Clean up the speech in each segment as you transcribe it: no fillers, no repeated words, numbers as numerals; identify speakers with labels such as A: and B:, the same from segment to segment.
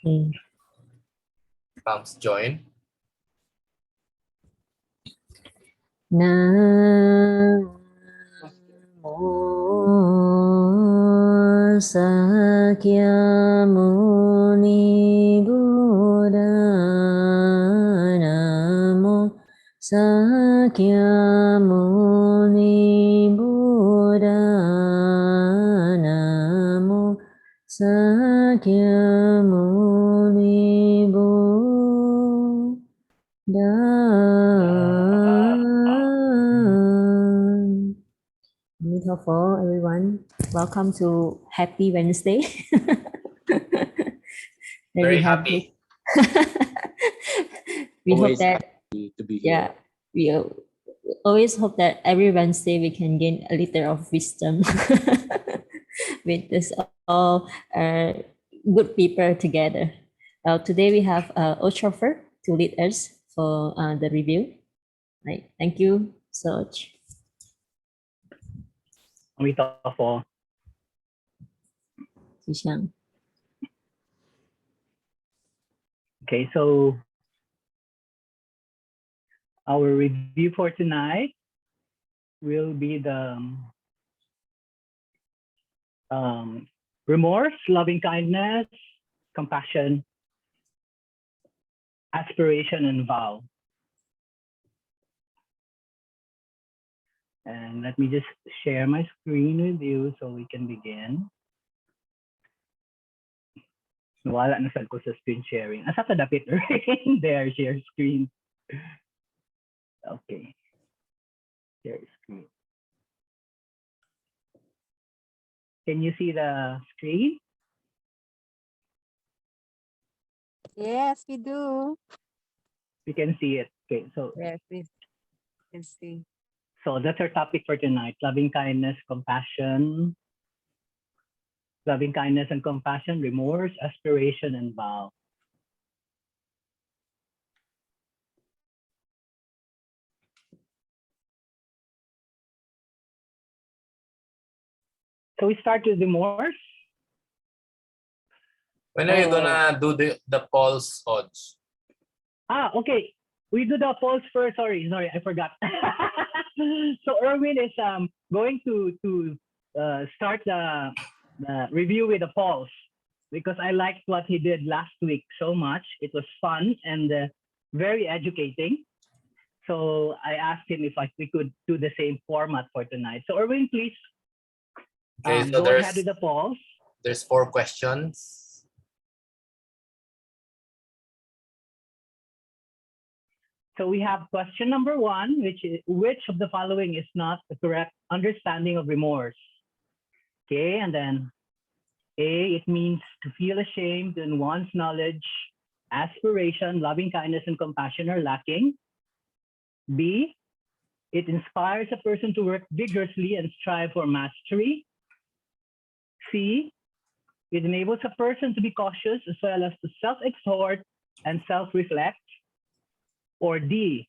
A: Comes join.
B: Namo Sakyamuni Buddha. Namo Sakyamuni Buddha. Namo Sakyamuni Buddha. Amitabha, everyone. Welcome to Happy Wednesday.
A: Very
B: we
A: happy.
B: We
C: Always
B: hope that
C: happy to be here.
B: yeah, we always hope that every Wednesday we can gain a little of wisdom with this all good people together. Today we have Ochofer to lead us for the review. Right. Thank you so much.
D: Amitabha.
B: Zhixiang.
D: Okay, so our review for tonight will be the remorse, loving kindness, compassion, aspiration, and vow. And let me just share my screen with you so we can begin. Nawala na sad ko sa screen sharing. Asa ta dapit there, share screen. Okay. Share screen. Can you see the screen?
E: Yes, we do.
D: We can see it. Okay, so
E: Yes, we can see.
D: So that's our topic for tonight, loving kindness, compassion, remorse, aspiration, and vow. So we start with remorse.
A: When are you gonna do the pulse odds?
D: Okay. We do the polls first. Sorry, I forgot. So Erwin is going to start the review with the polls because I liked what he did last week so much. It was fun and very educating. So I asked him if we could do the same format for tonight. So Erwin, please
A: Okay, so
D: go ahead with the polls.
A: There's 4 questions.
D: So we have question number 1, which of the following is not the correct understanding of remorse? Okay, and then A, it means to feel ashamed when one's knowledge, aspiration, loving kindness, and compassion are lacking. B, it inspires a person to work vigorously and strive for mastery. C, it enables a person to be cautious as well as to self-exhort and self-reflect. Or D,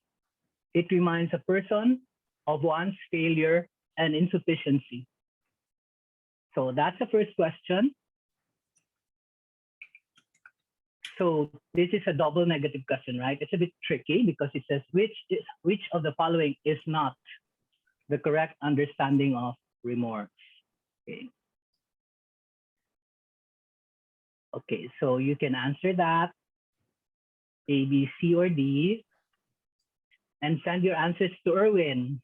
D: it reminds a person of one's failure and insufficiency. So that's the first question. So this is a double negative question, right? It's a bit tricky because it says which of the following is not the correct understanding of remorse. Okay, so you can answer that A, B, C, or D, and send your answers to Erwin.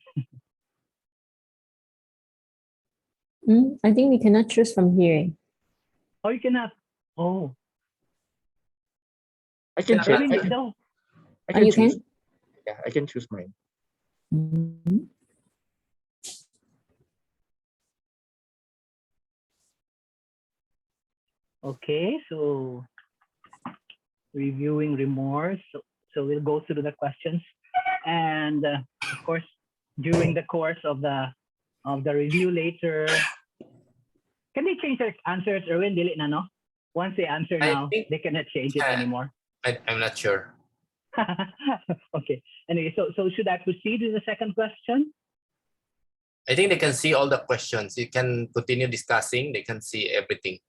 B: I think we cannot choose from here.
D: Oh, you cannot. Oh,
C: I can choose.
D: Erwin, no.
C: I can
B: you
C: choose.
B: can?
C: Yeah, I can choose mine.
B: Mhm.
D: Okay, so reviewing remorse. So we'll go through the questions, and of course, during the course of the review later, can they change their answers? Erwin, dili na no? Once they answer now, they cannot change it anymore.
A: I'm not sure.
D: Okay. Anyway, so should I proceed with the second question?
A: I think they can see all the questions. You can continue discussing. They can see everything.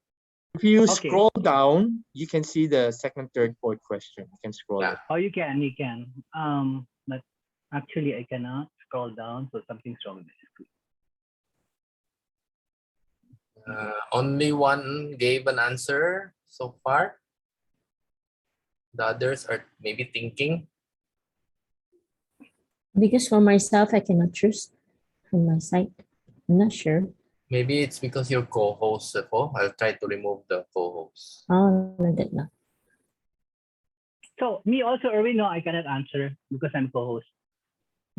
C: If you
D: Okay.
C: scroll down, you can see the second, third, fourth question. You can scroll
A: Yeah.
C: it.
D: Oh, you can. But actually I cannot scroll down, so something's wrong with this screen.
A: Only one gave an answer so far. The others are maybe thinking.
B: Because for myself, I cannot choose from my side. I'm not sure.
A: Maybe it's because you're co-host. I'll try to remove the co-host.
B: Oh, like that na.
D: So me also, Erwin, no, I cannot answer because I'm co-host.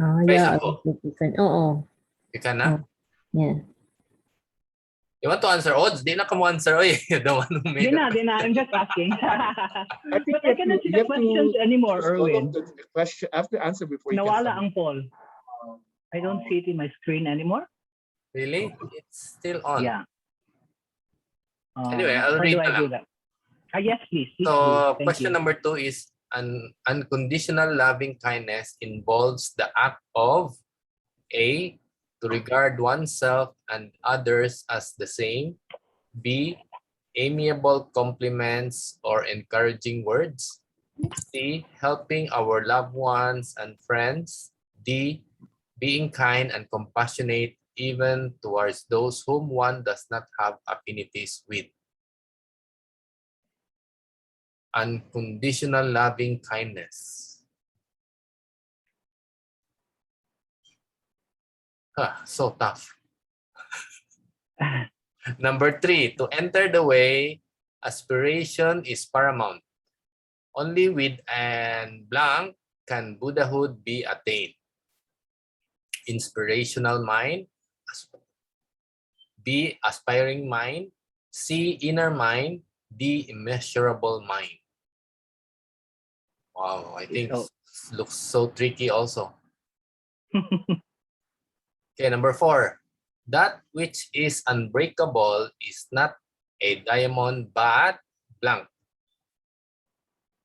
B: Oh,
A: Try
B: yeah,
A: sample.
B: different. Oh,
A: You can na?
B: yeah.
A: You want to answer odds? Di na ka mo answer. Oy, you're the one who made it.
D: Di na, I'm just asking.
C: I think
D: But I cannot see the questions anymore,
C: choose all of
D: Erwin.
C: the question. I have to answer before you can
D: Nawala
C: submit.
D: ang poll. I don't see it in my screen anymore.
A: Really? It's still on.
D: Yeah.
A: Anyway, I'll
D: how
A: read
D: do I
A: na
D: do
A: lang.
D: that? Yes, please. Please
A: So,
D: do. Thank
A: question
D: you.
A: number 2 is an unconditional loving kindness involves the act of A, to regard oneself and others as the same. B, amiable compliments or encouraging words. C, helping our loved ones and friends. D, being kind and compassionate even towards those whom one does not have affinities with. Unconditional loving kindness. So tough. Number 3, to enter the way, aspiration is paramount. Only with an blank can Buddhahood be attained. Inspirational mind. B, aspiring mind. C, inner mind. D, immeasurable mind. Wow, I think
D: So-
A: looks so tricky also. Okay, number 4. That which is unbreakable is not a diamond but blank.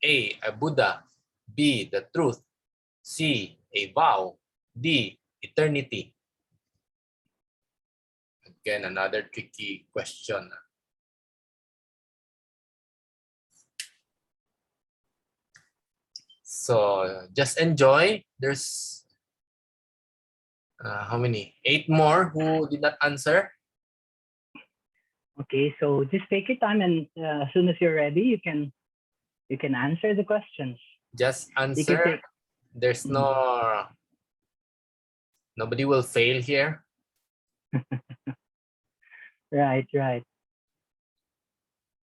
A: A Buddha. B, the truth. C, a vow. D, eternity. Again, another tricky question. So just enjoy. There's how many? 8 more who did not answer.
D: Okay, so just take your time, and as soon as you're ready, you can answer the questions.
A: Just
D: You can
A: answer.
D: take.
A: There's nobody will fail here.
D: Right, right.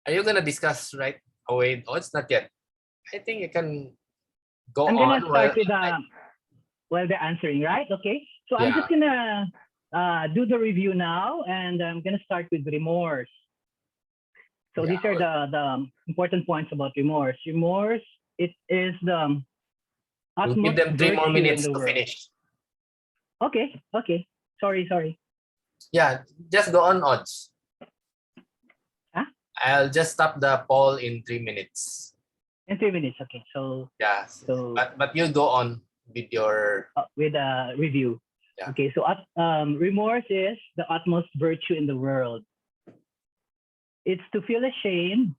A: Are you gonna discuss right away? Oh, it's not yet. I think you can go
D: I'm
A: on.
D: gonna start with while they're answering, right? Okay. So I'm
A: Yeah.
D: just gonna do the review now, and I'm gonna start with remorse. So
A: Yeah.
D: these are the important points about remorse. Remorse, it is the
A: We'll
D: utmost
A: give them 3 more
D: virtue in
A: minutes
D: the
A: to
D: world.
A: finish.
D: Okay, okay. Sorry.
A: Yeah, just go on, odds.
D: Huh?
A: I'll just stop the poll in 3 minutes.
D: In 3 minutes. Okay. So
A: Yeah.
D: so
A: But you go on with your
D: with a review.
A: Yeah.
D: Okay. So remorse is the utmost virtue in the world. It's to feel ashamed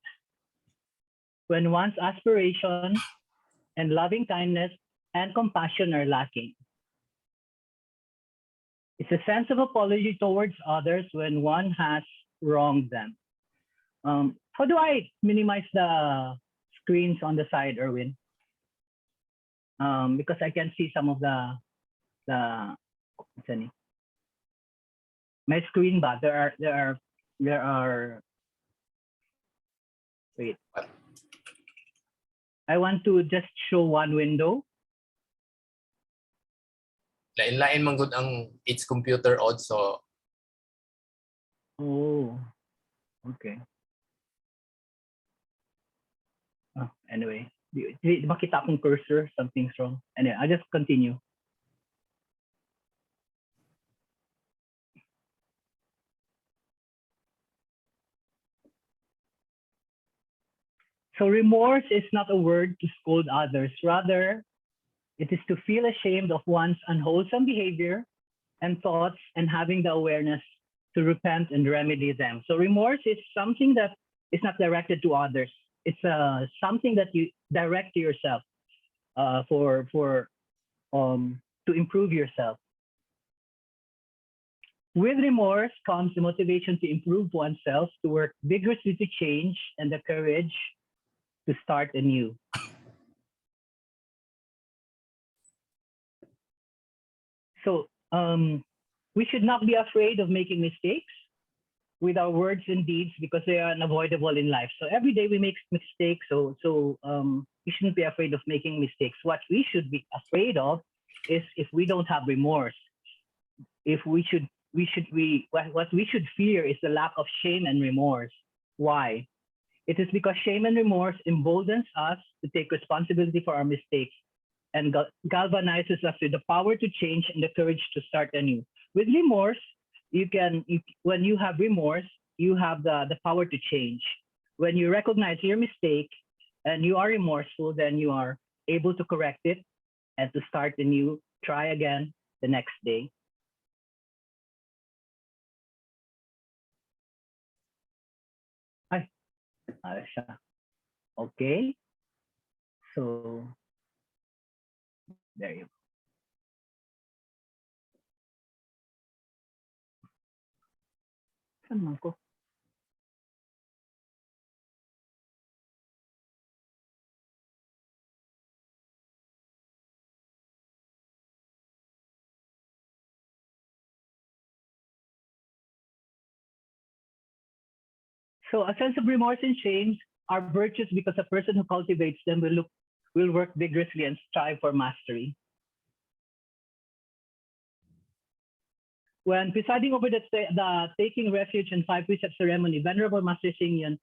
D: when one's aspiration and loving kindness and compassion are lacking. It's a sense of apology towards others when one has wronged them. How do I minimize the screens on the side, Erwin? Because I can see some of the what's any? My screen bar. There are. Wait. I want to just show one window.
A: lain-lain man gud ang each computer also.
D: Oh, okay. Oh, anyway, di makita akong cursor, something's wrong. Anyway, I'll just continue. So remorse is not a word to scold others. Rather, it is to feel ashamed of one's unwholesome behavior and thoughts and having the awareness to repent and remedy them. So remorse is something that is not directed to others. It's something that you direct to yourself to improve yourself. With remorse comes the motivation to improve oneself, to work vigorously to change, and the courage to start anew. So we should not be afraid of making mistakes with our words and deeds because they are unavoidable in life. So every day we make mistakes. So we shouldn't be afraid of making mistakes. What we should be afraid of is if we don't have remorse. If what we should fear is the lack of shame and remorse. Why? It is because shame and remorse emboldens us to take responsibility for our mistakes and galvanizes us with the power to change and the courage to start anew. With remorse, when you have remorse, you have the power to change. When you recognize your mistake and you are remorseful, then you are able to correct it and to start anew, try again the next day. Okay, so there you go. Saan man ko? So a sense of remorse and shame are virtues because a person who cultivates them will work vigorously and strive for mastery. When presiding over the taking refuge and 5 precepts ceremony, Venerable Master Xing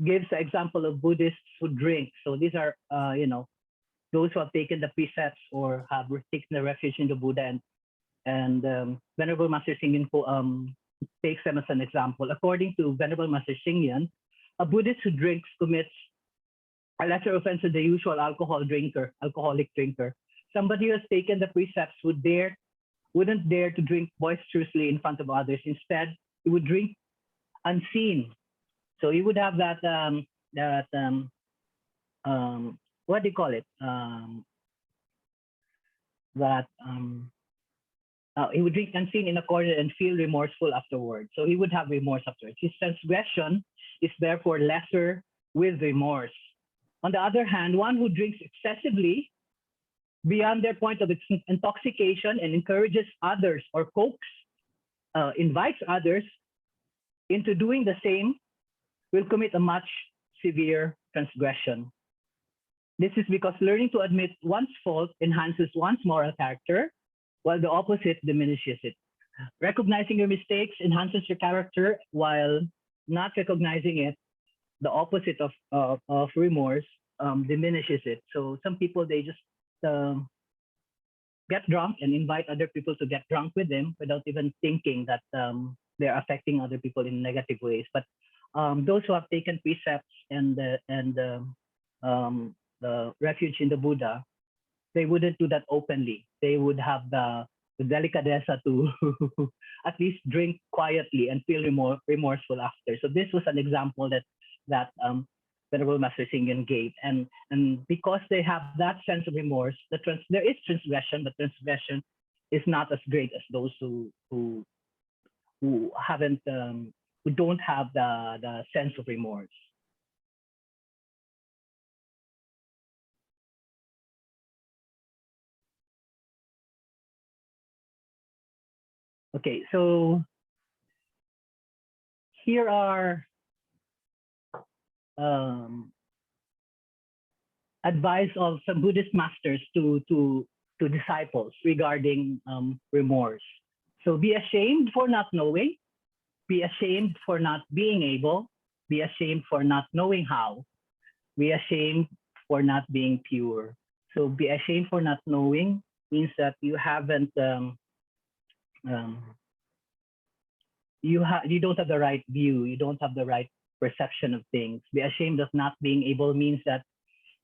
D: gives the example of Buddhists who drink. So these are, those who have taken the precepts or have taken the refuge in the Buddha, and Venerable Master Xing takes them as an example. According to Venerable Master Xing, a Buddhist who drinks commits a lesser offense than the usual alcoholic drinker. Somebody who has taken the precepts wouldn't dare to drink boisterously in front of others. Instead, he would drink unseen. So he would have what do you call it? He would drink unseen in a corner and feel remorseful afterwards. So he would have remorse afterwards. His transgression is therefore lesser with remorse. On the other hand, one who drinks excessively beyond their point of intoxication and encourages others or invites others into doing the same will commit a much severe transgression. This is because learning to admit one's fault enhances one's moral character, while the opposite diminishes it. Recognizing your mistakes enhances your character, while not recognizing it, the opposite of remorse, diminishes it. So some people, they just get drunk and invite other people to get drunk with them without even thinking that they're affecting other people in negative ways. But those who have taken precepts and the refuge in the Buddha, they wouldn't do that openly. They would have the delicadeza to at least drink quietly and feel remorseful after. So this was an example that Venerable Master Xing gave, and because they have that sense of remorse, there is transgression, but transgression is not as great as those who haven't who don't have the sense of remorse. Okay, so here are advice of some Buddhist masters to disciples regarding remorse. So be ashamed for not knowing, be ashamed for not being able, be ashamed for not knowing how, be ashamed for not being pure. So be ashamed for not knowing means that you haven't you don't have the right view, you don't have the right perception of things. Be ashamed of not being able means that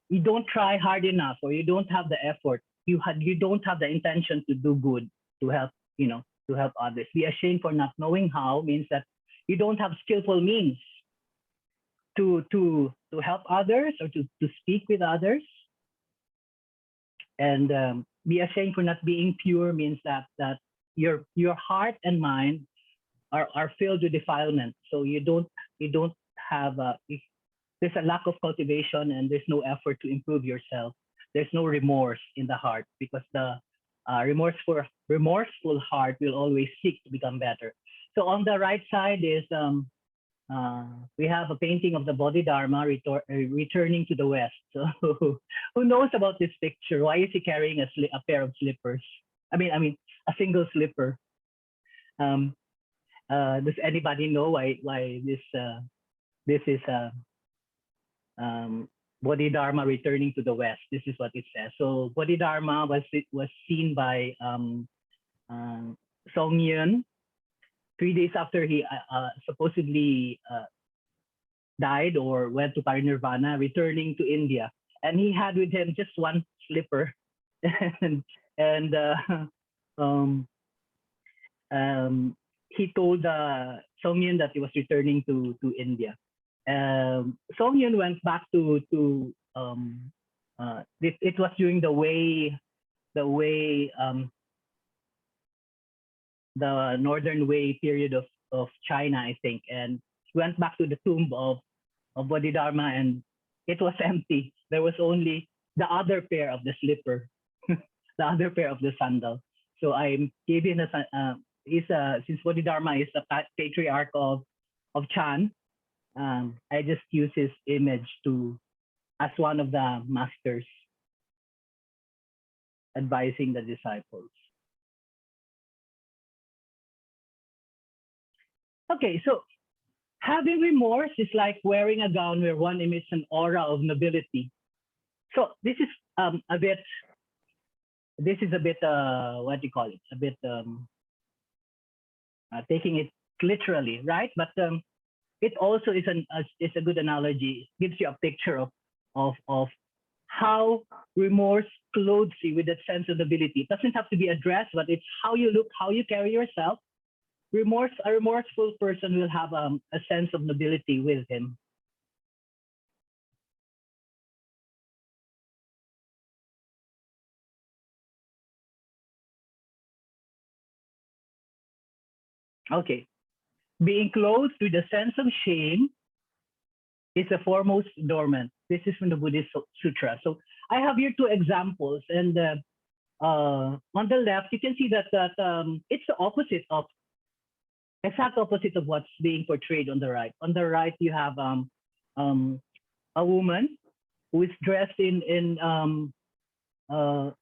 D: you don't try hard enough, or you don't have the effort. You don't have the intention to do good, to help, to help others. Be ashamed for not knowing how means that you don't have skillful means to help others or to speak with others. And be ashamed for not being pure means that your heart and mind are filled with defilement. So you don't have there's a lack of cultivation and there's no effort to improve yourself. There's no remorse in the heart because the remorseful heart will always seek to become better. So on the right side is we have a painting of the Bodhidharma returning to the West. So who knows about this picture? Why is he carrying a pair of slippers? I mean a single slipper. Does anybody know why this is Bodhidharma returning to the West? This is what it says. So Bodhidharma was seen by Song Yun 3 days after he supposedly died or went to parinirvana, returning to India, and he had with him just one slipper, and he told Song Yun that he was returning to India. Song Yun went back to it was during the Northern Wei period of China, I think, and went back to the tomb of Bodhidharma, and it was empty. There was only the other pair of the slipper, the other pair of the sandal. So I gave him since Bodhidharma is the patriarch of Chan, I just use his image as one of the masters advising the disciples. Okay, so having remorse is like wearing a gown where one emits an aura of nobility. So this is a bit what do you call it? A bit taking it literally, right? But it also is a good analogy. It gives you a picture of how remorse clothes you with that sense of nobility. It doesn't have to be a dress, but it's how you look, how you carry yourself. A remorseful person will have a sense of nobility with him. Okay. Being clothed with a sense of shame is the foremost dormant. This is from the Buddhist Sutra. So I have here two examples, and on the left you can see that it's the exact opposite of what's being portrayed on the right. On the right you have a woman who is dressed in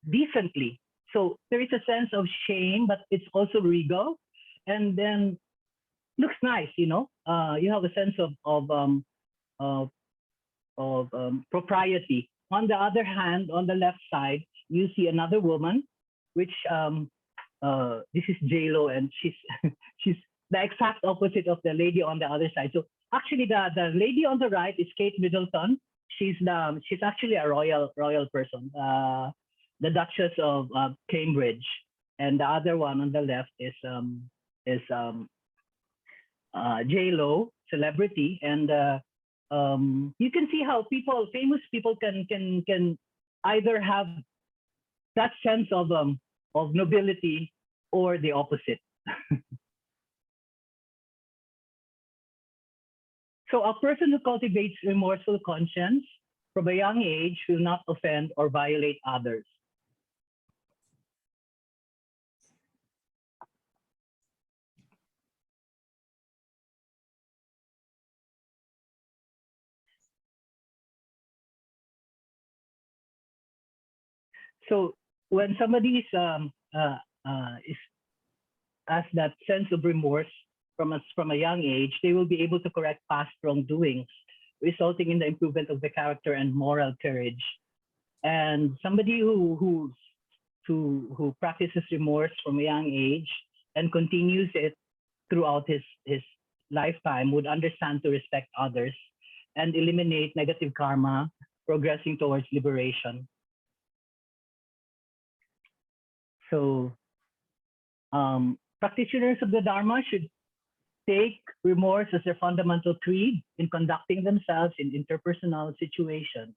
D: decently. So there is a sense of shame, but it's also regal, and then looks nice. You know, you have a sense of propriety. On the other hand, on the left side, you see another woman, which this is J-Lo, and she's the exact opposite of the lady on the other side. So actually, the lady on the right is Kate Middleton. She's actually a royal person, the Duchess of Cambridge, and the other one on the left is J-Lo, celebrity, and you can see how famous people can either have that sense of nobility or the opposite. So a person who cultivates remorseful conscience from a young age will not offend or violate others. So when somebody has that sense of remorse from a young age, they will be able to correct past wrongdoings, resulting in the improvement of the character and moral courage. And somebody who practices remorse from a young age and continues it throughout his lifetime would understand to respect others and eliminate negative karma, progressing towards liberation. So practitioners of the Dharma should take remorse as their fundamental creed in conducting themselves in interpersonal situations.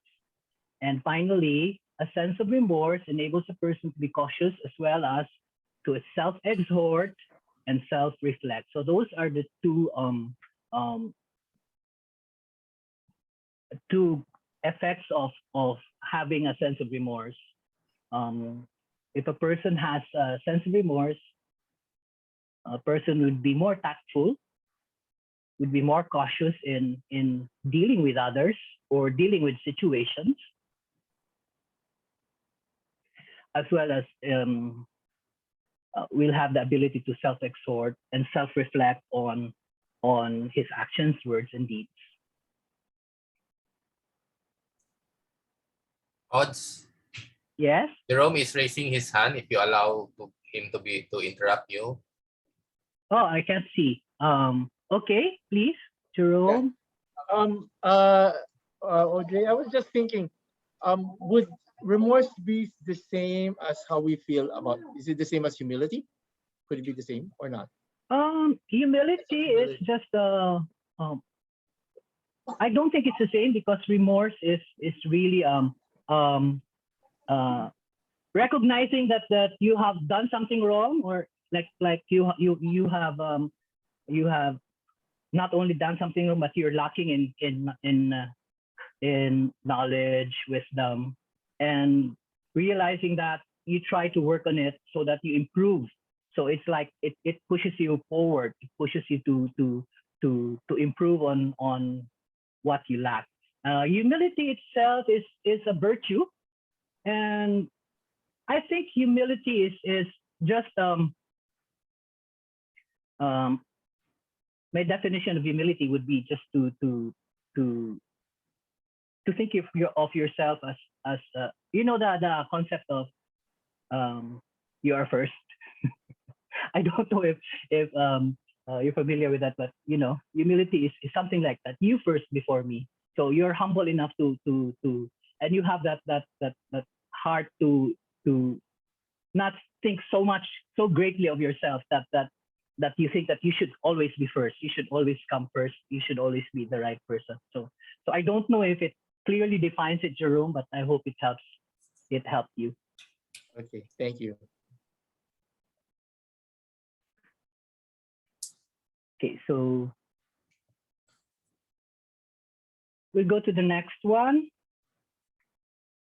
D: And finally, a sense of remorse enables a person to be cautious as well as to self-exhort and self-reflect. So those are the two effects of having a sense of remorse. If a person has a sense of remorse, a person would be more tactful, would be more cautious in dealing with others or dealing with situations, as well as will have the ability to self-exhort and self-reflect on his actions, words, and deeds.
A: Odds.
D: Yes?
A: Jerome is raising his hand. If you allow him to interrupt you.
D: Oh, I can't see. Okay, please, Jerome.
C: Audrey, I was just thinking, would remorse be the same as how we feel about, is it the same as humility? Could it be the same or not?
D: Humility is just I don't think it's the same, because remorse is really recognizing that you have done something wrong, or like you have not only done something wrong, but you're lacking in knowledge, wisdom, and realizing that you try to work on it so that you improve. So it's like it pushes you forward. It pushes you to improve on what you lack. Humility itself is a virtue, and I think humility is just my definition of humility would be just to think of yourself as you know, the concept of you are first. I don't know if you're familiar with that, but you know, humility is something like that. You first before me. So you're humble enough to and you have that heart to not think so greatly of yourself that you think that you should always be first. You should always come first. You should always be the right person. So I don't know if it clearly defines it, Jerome, but I hope it helps. It helped you.
C: Okay, thank you.
D: Okay, so we'll go to the next one,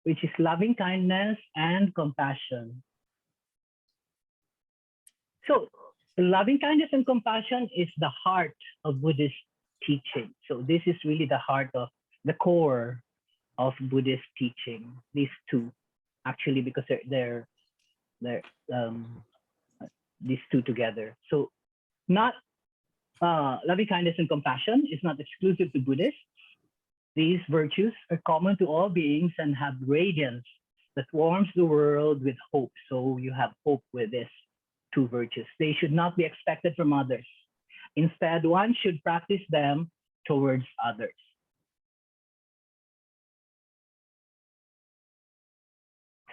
D: which is loving kindness and compassion. So loving kindness and compassion is the heart of Buddhist teaching. So this is really the heart of the core of Buddhist teaching. These two, actually, because they're these two together. So not loving kindness and compassion is not exclusive to Buddhists. These virtues are common to all beings and have radiance that warms the world with hope. So you have hope with these two virtues. They should not be expected from others. Instead, one should practice them towards others.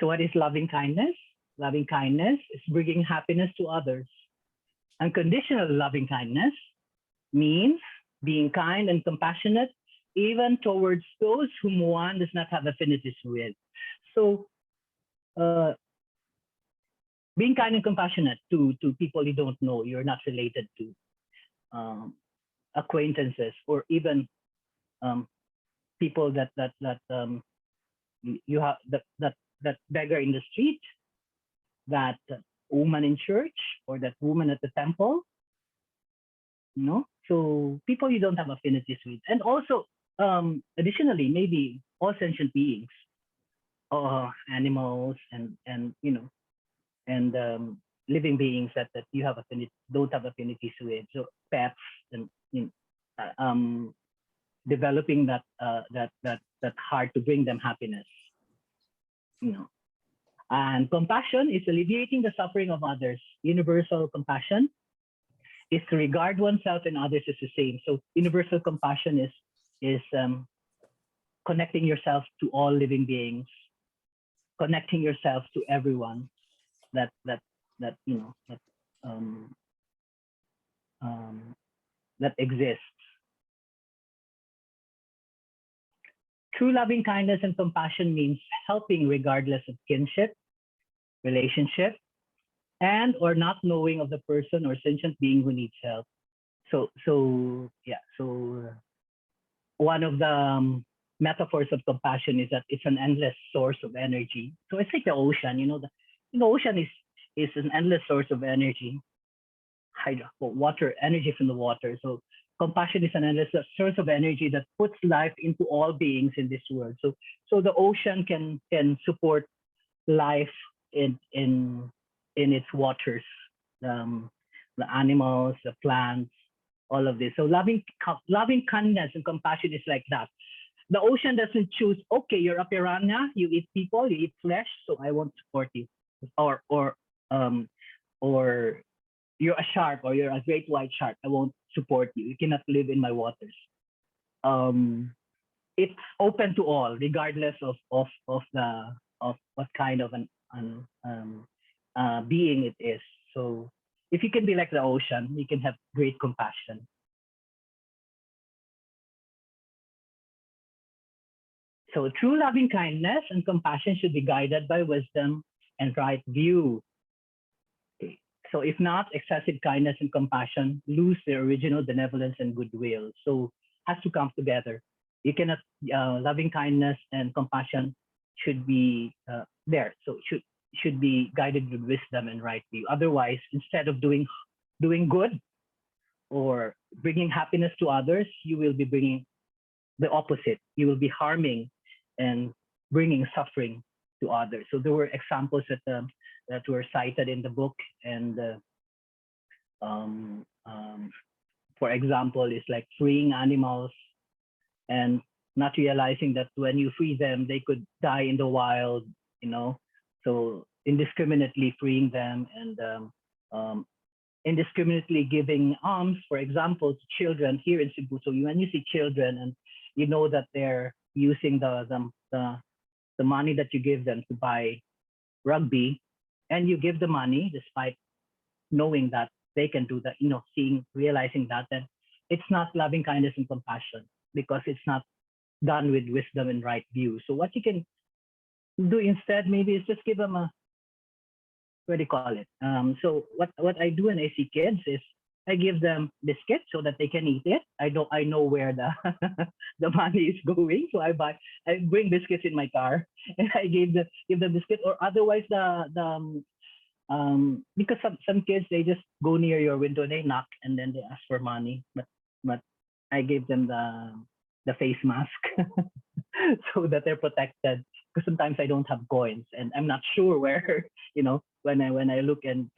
D: So what is loving kindness? Loving kindness is bringing happiness to others. Unconditional loving kindness means being kind and compassionate even towards those whom one does not have affinities with. So being kind and compassionate to people you don't know, you're not related to, acquaintances, or even people that you have that beggar in the street, that woman in church, or that woman at the temple. You know, so people you don't have affinities with, and also additionally, maybe all sentient beings, animals, and you know, and living beings that you have don't have affinities with. So pets, and you know, developing that heart to bring them happiness. You know, and compassion is alleviating the suffering of others. Universal compassion is to regard oneself and others as the same. So universal compassion is connecting yourself to all living beings, connecting yourself to everyone that you know, that that exists. True loving kindness and compassion means helping regardless of kinship, relationship, and or not knowing of the person or sentient being who needs help. So one of the metaphors of compassion is that it's an endless source of energy. So it's like the ocean, the ocean is an endless source of energy, water, energy from the water. So compassion is an endless source of energy that puts life into all beings in this world. So the ocean can support life in its waters, the animals, the plants, all of this. So loving kindness and compassion is like that. The ocean doesn't choose, okay, you're a piranha, you eat people, you eat flesh, so I won't support you. Or you're a shark or you're a great white shark, I won't support you. You cannot live in my waters. It's open to all, regardless of what kind of an being it is. So if you can be like the ocean, you can have great compassion. So true loving kindness and compassion should be guided by wisdom and right view. Okay. So if not, excessive kindness and compassion lose their original benevolence and goodwill. So has to come together. You cannot, loving kindness and compassion should be there. So it should be guided with wisdom and right view. Otherwise, instead of doing good or bringing happiness to others, you will be bringing the opposite. You will be harming and bringing suffering to others. So there were examples that were cited in the book, and for example, is like freeing animals and not realizing that when you free them, they could die in the wild, So indiscriminately freeing them and indiscriminately giving alms, for example, to children here in Cebu. So when you see children and you know that they're using the money that you give them to buy rugby, and you give the money despite knowing that they can do that, realizing that, then it's not loving kindness and compassion because it's not done with wisdom and right view. So what you can do instead maybe is just give them what do you call it? So what I do when I see kids is I give them biscuits so that they can eat it. I know where the the money is going, so I bring biscuits in my car and I give them biscuit. Or otherwise because some kids, they just go near your window and they knock and then they ask for money, but I give them the face mask so that they're protected, because sometimes I don't have coins and I'm not sure where, when I look and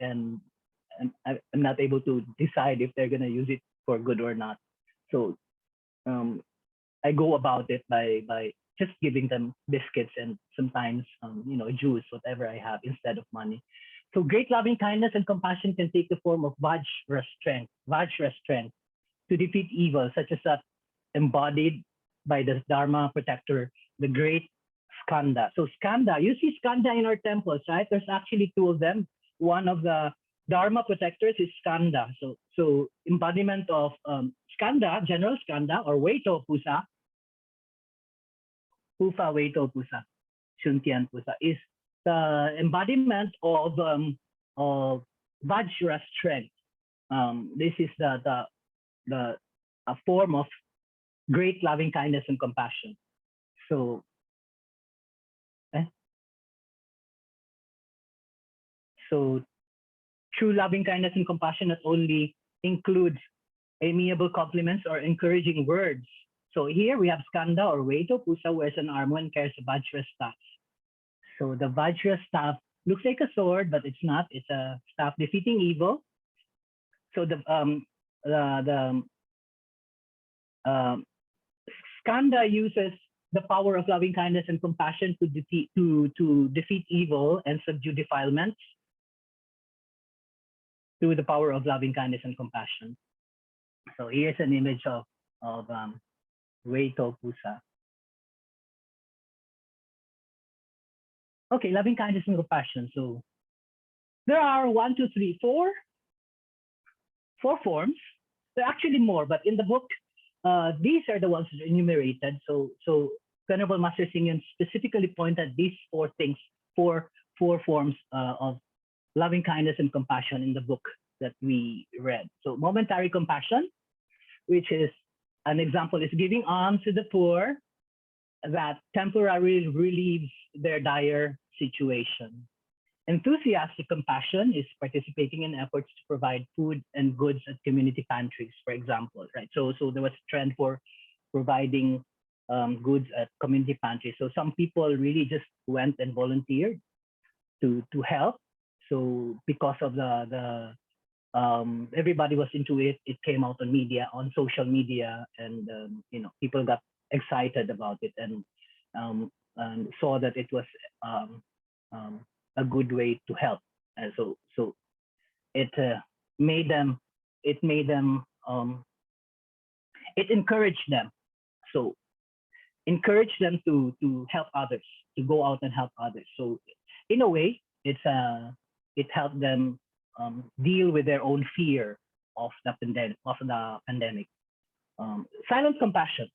D: I'm not able to decide if they're going to use it for good or not. So I go about it by just giving them biscuits and sometimes juice, whatever I have, instead of money. So great loving kindness and compassion can take the form of Vajra strength to defeat evil, such as that embodied by the Dharma protector, the great Skanda. So Skanda, you see Skanda in our temples, right? There's actually two of them. One of the Dharma protectors is Skanda. So embodiment of Skanda, General Skanda, or Waito Pusa, Pufa Waito Pusa, Shuntian Pusa, is the embodiment of Vajra strength. This is a form of great loving kindness and compassion. So true loving kindness and compassion not only includes amiable compliments or encouraging words. So here we have Skanda or Waito Pusa wears an armor and carries a Vajra staff. So the Vajra staff looks like a sword, but it's not. It's a staff defeating evil. So the Skanda uses the power of loving kindness and compassion to defeat evil and subdue defilements through the power of loving kindness and compassion. So here's an image of Waito Pusa. Okay, loving kindness and compassion. So there are 4 forms. There are actually more, but in the book, these are the ones that are enumerated. So Venerable Master Xing specifically pointed these four things, four forms of loving kindness and compassion in the book that we read. So momentary compassion, which is an example, is giving alms to the poor that temporarily relieves their dire situation. Enthusiastic compassion is participating in efforts to provide food and goods at community pantries, for example, right? So there was a trend for providing goods at community pantries. So some people really just went and volunteered to help. So because of the everybody was into it, it came out on media, on social media, and people got excited about it and saw that it was a good way to help. And so it made them, it encouraged them. So encourage them to help others, to go out and help others. So in a way, it helped them deal with their own fear of the pandemic. Silent compassion,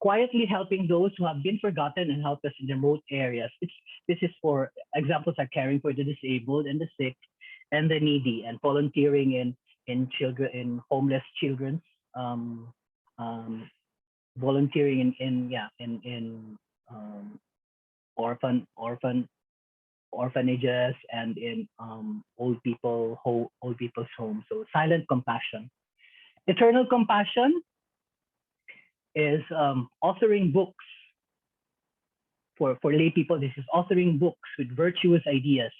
D: quietly helping those who have been forgotten and helpless in remote areas. This is for examples are caring for the disabled and the sick and the needy, and volunteering in homeless children's, volunteering in orphanages and in old people's homes. So silent compassion. Eternal compassion is authoring books for lay people. This is authoring books with virtuous ideas.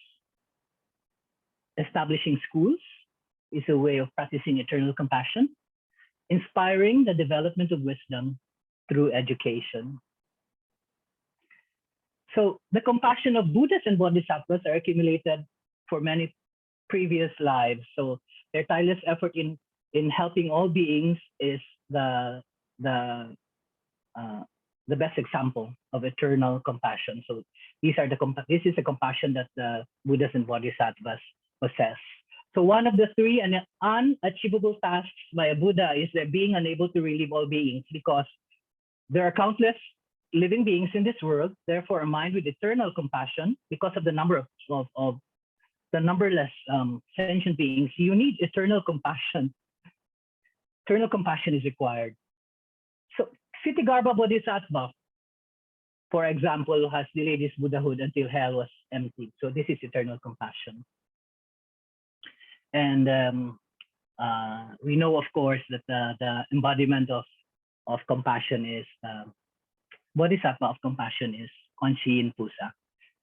D: Establishing schools is a way of practicing eternal compassion. Inspiring the development of wisdom through education. So the compassion of Buddhas and Bodhisattvas are accumulated for many previous lives. So their tireless effort in helping all beings is the best example of eternal compassion. So this is a compassion that the Buddhas and Bodhisattvas possess. So one of the three unachievable tasks by a Buddha is that being unable to relieve all beings, because there are countless living beings in this world. Therefore, a mind with eternal compassion, because of the number of the numberless sentient beings, you need eternal compassion. Eternal compassion is required. So Ksitigarbha Bodhisattva, for example, has delayed his Buddhahood until hell was empty. So this is eternal compassion. And we know, of course, that the embodiment of compassion is Bodhisattva of compassion is Kuan Shi Yin Pusa.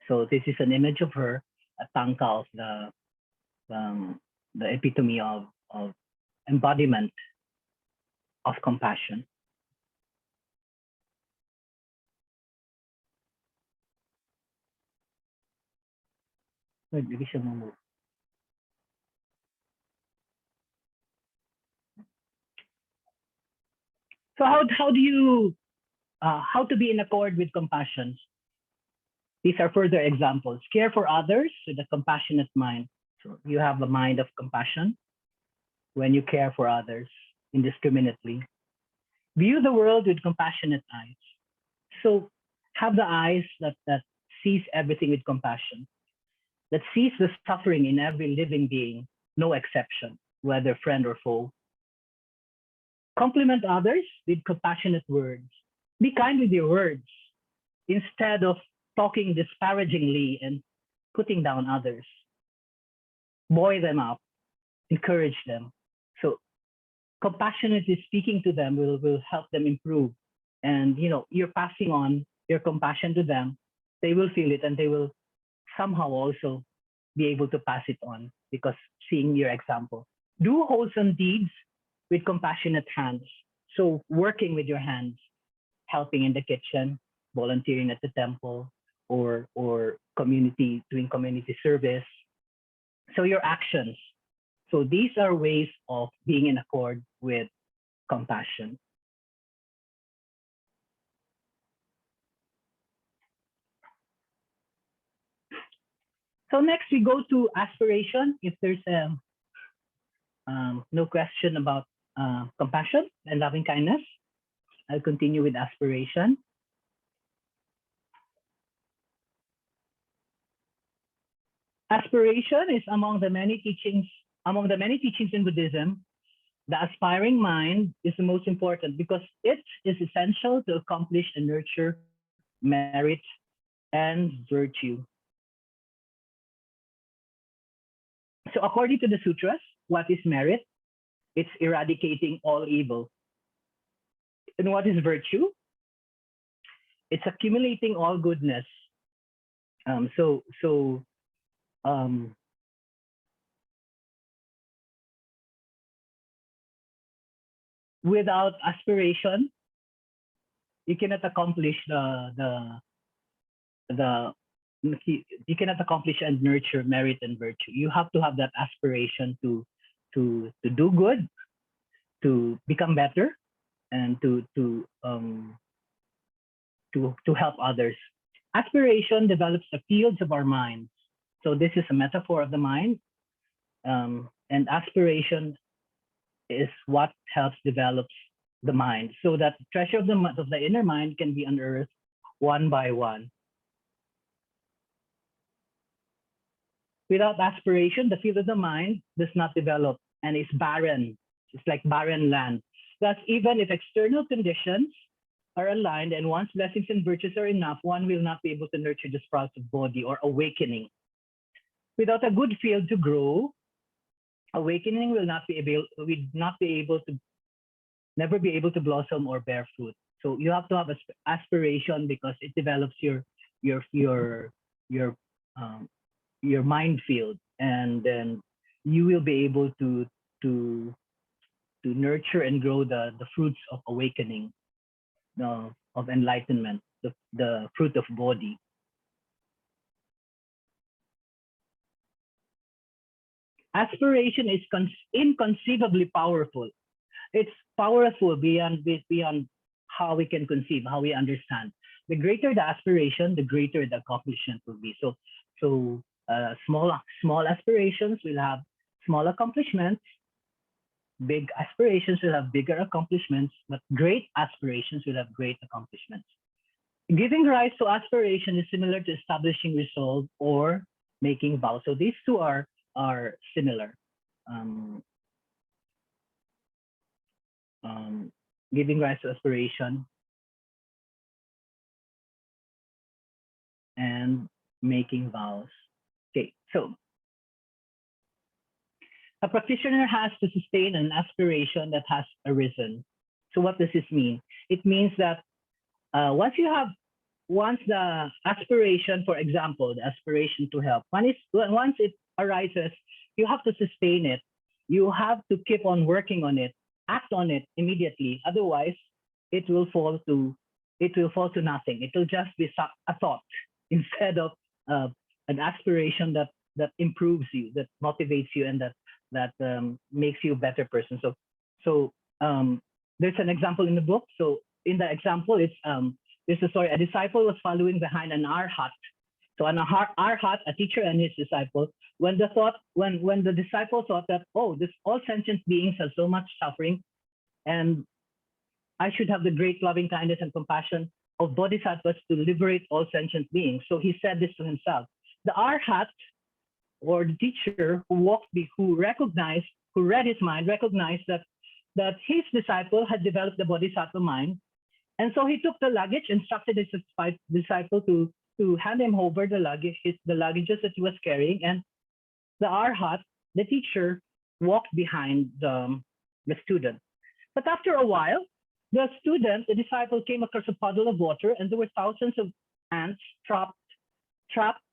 D: So this is an image of her, a tanka of the epitome of embodiment of compassion. So how do you how to be in accord with compassion? These are further examples. Care for others with a compassionate mind. So you have a mind of compassion when you care for others indiscriminately. View the world with compassionate eyes. So have the eyes that sees everything with compassion, that sees the suffering in every living being, no exception, whether friend or foe. Compliment others with compassionate words. Be kind with your words instead of talking disparagingly and putting down others. Buoy them up, encourage them. So compassionately speaking to them will help them improve. And you're passing on your compassion to them. They will feel it and they will somehow also be able to pass it on because seeing your example. Do wholesome deeds with compassionate hands. So working with your hands, helping in the kitchen, volunteering at the temple, or doing community service. So your actions. So these are ways of being in accord with compassion. So next we go to aspiration. If there's no question about compassion and loving kindness. I'll continue with aspiration. Aspiration is among the many teachings in Buddhism. The aspiring mind is the most important because it is essential to accomplish and nurture merit and virtue. So according to the sutras, what is merit? It's eradicating all evil. And what is virtue? It's accumulating all goodness. Without aspiration, you cannot accomplish you cannot accomplish and nurture merit and virtue. You have to have that aspiration to do good, to become better, and to help others. Aspiration develops the fields of our minds. So this is a metaphor of the mind, and aspiration is what helps develops the mind, so that the treasure of the inner mind can be unearthed one by one. Without aspiration, the field of the mind does not develop and is barren. It's like barren land. Thus, even if external conditions are aligned and one's blessings and virtues are enough, one will not be able to nurture the sprouts of Bodhi or awakening. Without a good field to grow, awakening will never be able to blossom or bear fruit. So you have to have aspiration because it develops your mind field, and then you will be able to nurture and grow the fruits of awakening, of enlightenment, the fruit of Bodhi. Aspiration is inconceivably powerful. It's powerful beyond how we can conceive, how we understand. The greater the aspiration, the greater the accomplishment will be. So small aspirations will have small accomplishments. Big aspirations will have bigger accomplishments, but great aspirations will have great accomplishments. Giving rise to aspiration is similar to establishing resolve or making vows. So these two are similar. Giving rise to aspiration and making vows. Okay, so a practitioner has to sustain an aspiration that has arisen. So what does this mean? It means that once the aspiration, for example, the aspiration to help, once it arises, you have to sustain it. You have to keep on working on it, act on it immediately. Otherwise, it will fall to nothing. It will just be a thought instead of an aspiration that improves you, that motivates you, and that makes you a better person. So there's an example in the book. So in the example, there's a story. A disciple was following behind an arhat. So an arhat, a teacher and his disciple, when the disciple thought that, oh, all sentient beings have so much suffering, and I should have the great loving kindness and compassion of bodhisattvas to liberate all sentient beings. So he said this to himself. The arhat, or the teacher who read his mind, recognized that his disciple had developed the bodhisattva mind. And so he took the luggage, instructed his disciple to hand him over the luggages that he was carrying. And the arhat, the teacher, walked behind the student. But after a while, the disciple, came across a puddle of water, and there were thousands of ants trapped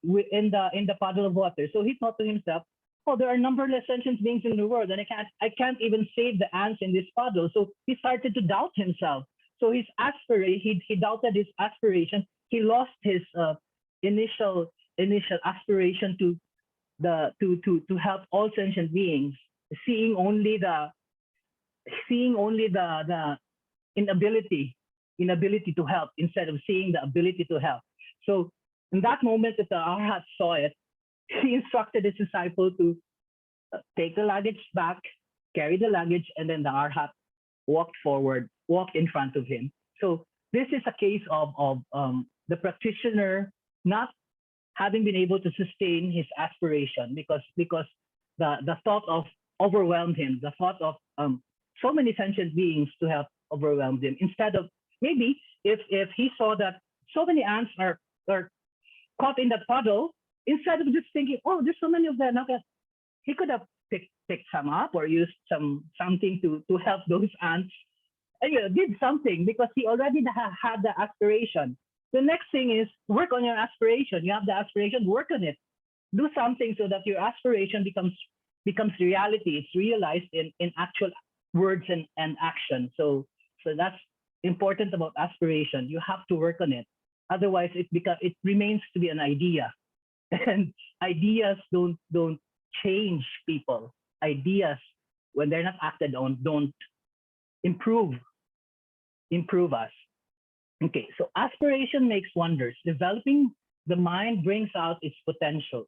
D: in the puddle of water. So he thought to himself, oh, there are numberless sentient beings in the world, and I can't even save the ants in this puddle. So he started to doubt himself. So his aspiration, he doubted his aspiration. He lost his initial aspiration to help all sentient beings, seeing only the inability to help instead of seeing the ability to help. So in that moment that the arhat saw it, he instructed his disciple to take the luggage back carried the luggage, and then the arhat walked forward, walked in front of him. So this is a case of the practitioner not having been able to sustain his aspiration because the thought of overwhelmed him, the thought of so many sentient beings to help overwhelmed him. Instead of maybe if he saw that so many ants are caught in that puddle, instead of just thinking, oh, there's so many of them, okay, he could have picked some up or used something to help those ants. And did something because he already had the aspiration. The next thing is work on your aspiration. You have the aspiration, work on it. Do something so that your aspiration becomes reality. It's realized in actual words and action. So that's important about aspiration. You have to work on it. Otherwise, it remains to be an idea. And ideas don't change people. Ideas, when they're not acted on, don't improve us. Okay, so aspiration makes wonders. Developing the mind brings out its potentials.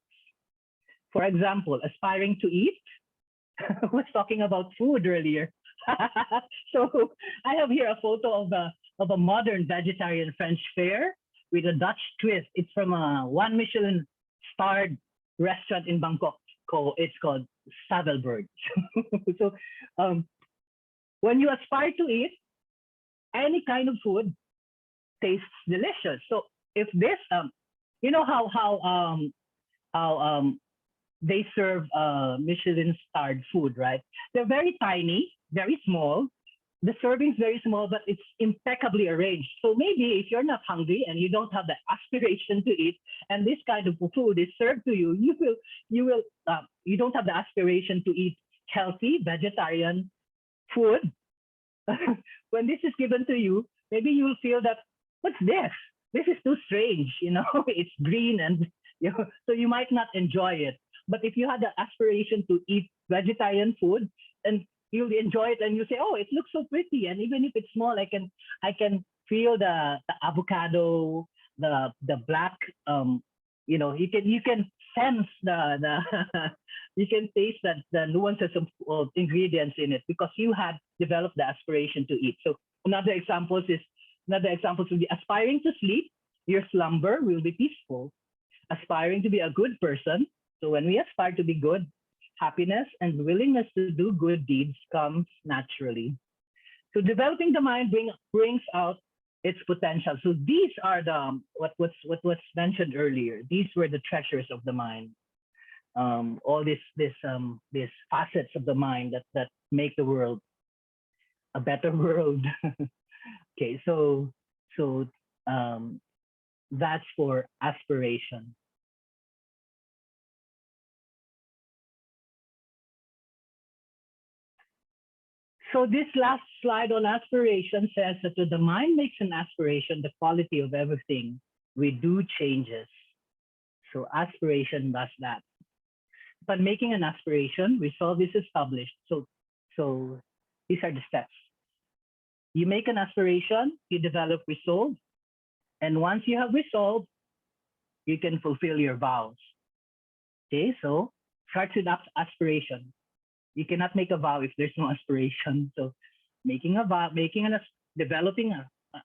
D: For example, aspiring to eat. I was talking about food earlier. So I have here a photo of a modern vegetarian French fare with a Dutch twist. It's from a 1 Michelin starred restaurant in Bangkok. It's called Saddlebird. So when you aspire to eat, any kind of food tastes delicious. So if this, you know how they serve Michelin starred food, right? They're very tiny, very small. The serving is very small, but it's impeccably arranged. So maybe if you're not hungry and you don't have the aspiration to eat, and this kind of food is served to you, you don't have the aspiration to eat healthy vegetarian food. When this is given to you, maybe you'll feel that, what's this? This is too strange, it's green and so you might not enjoy it. But if you had the aspiration to eat vegetarian food, and you'll enjoy it and you say, oh, it looks so pretty. And even if it's small, I can feel the avocado, the black, you can sense the you can taste that the nuances of ingredients in it because you had developed the aspiration to eat. So another example would be aspiring to sleep, your slumber will be peaceful. Aspiring to be a good person. So when we aspire to be good, happiness and willingness to do good deeds comes naturally. So developing the mind brings out its potential. So these are what was mentioned earlier. These were the treasures of the mind. All these facets of the mind that make the world a better world. Okay, so that's for aspiration. So this last slide on aspiration says that when the mind makes an aspiration, the quality of everything we do changes. So aspiration does that. But making an aspiration, resolve is established. So these are the steps. You make an aspiration, you develop resolve, and once you have resolve, you can fulfill your vows. Okay, so starts with aspiration. You cannot make a vow if there's no aspiration. So making a vow, developing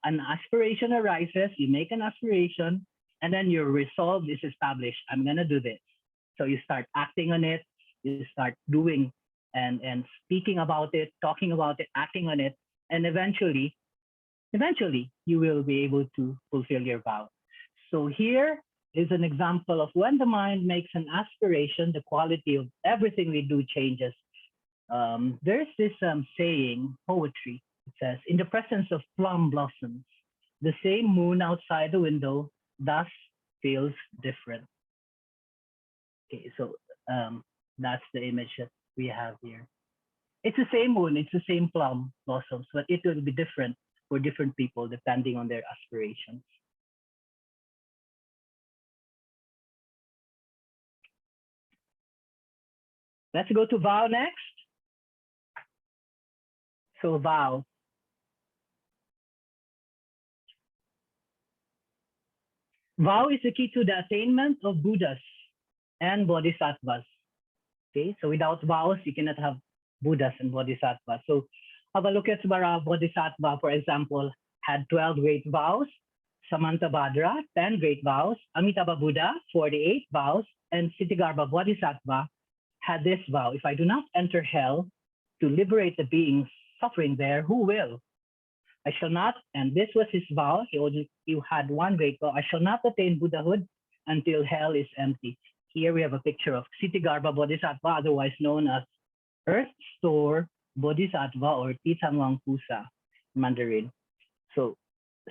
D: an aspiration arises, you make an aspiration, and then your resolve is established. I'm gonna do this. So you start acting on it, you start doing and speaking about it, talking about it, acting on it, and eventually you will be able to fulfill your vow. So here is an example of when the mind makes an aspiration, the quality of everything we do changes. There's this saying, poetry. It says, in the presence of plum blossoms, the same moon outside the window thus feels different. Okay, so that's the image that we have here. It's the same moon, it's the same plum blossoms, but it will be different for different people depending on their aspirations. Let's go to vow next. So vow. Vow is the key to the attainment of Buddhas and Bodhisattvas. Okay, so without vows, you cannot have Buddhas and Bodhisattvas. So Avalokitesvara Bodhisattva, for example, had 12 great vows. Samantabhadra, 10 great vows. Amitabha Buddha, 48 vows. And Ksitigarbha Bodhisattva had this vow: if I do not enter hell to liberate the beings suffering there, who will? I shall not, and this was his vow. He had one great vow: I shall not attain Buddhahood until hell is empty. Here we have a picture of Ksitigarbha Bodhisattva, otherwise known as Earth Store Bodhisattva or Tisamwang Pusa Mandarin. So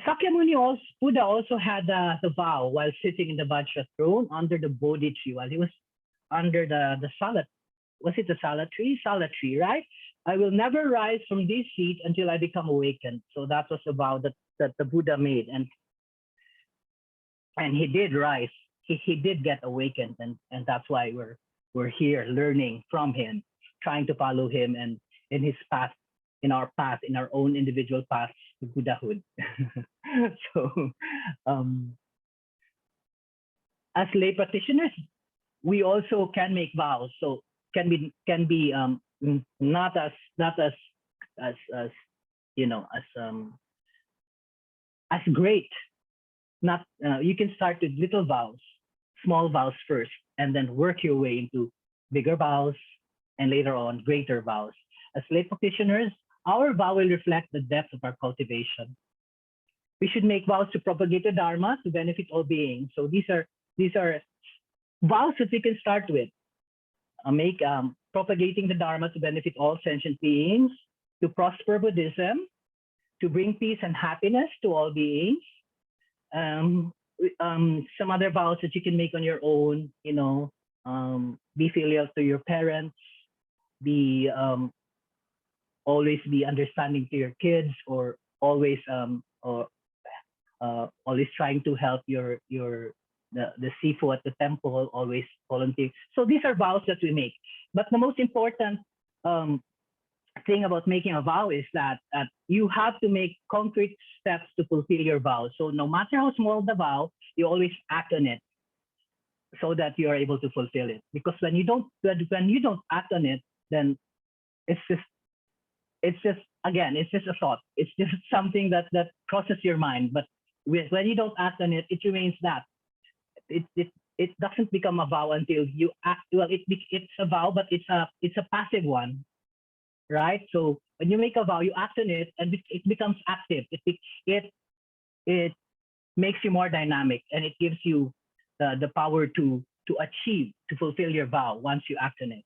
D: Sakyamuni also, Buddha also had the vow while sitting in the Vajra throne under the Bodhi tree, while he was under the Sala, was it the Sala tree? Sala tree, right? I will never rise from this seat until I become awakened. So that was a vow that the Buddha made, and he did rise. He did get awakened, and that's why we're here learning from him, trying to follow him and in his path, in our path, in our own individual paths to Buddhahood. So, as lay practitioners, we also can make vows. So can be not as you know, as great. Not you can start with little vows, small vows first, and then work your way into bigger vows, and later on greater vows. As lay practitioners, our vow will reflect the depth of our cultivation. We should make vows to propagate the Dharma to benefit all beings. So these are vows that we can start with. Make propagating the Dharma to benefit all sentient beings, to prosper Buddhism, to bring peace and happiness to all beings. Some other vows that you can make on your own, you know, be filial to your parents, be always be understanding to your kids, or always always trying to help the sifu at the temple, always volunteer. So these are vows that we make. But the most important thing about making a vow is that you have to make concrete steps to fulfill your vow. So no matter how small the vow, you always act on it so that you are able to fulfill it. Because when you don't act on it, then it's just again, it's just a thought. It's just something that crosses your mind. But when you don't act on it, it remains that. It doesn't become a vow until you act. Well, it's a vow, but it's a passive one, right? So when you make a vow, you act on it, and it becomes active. It makes you more dynamic, and it gives you the power to achieve, to fulfill your vow once you act on it.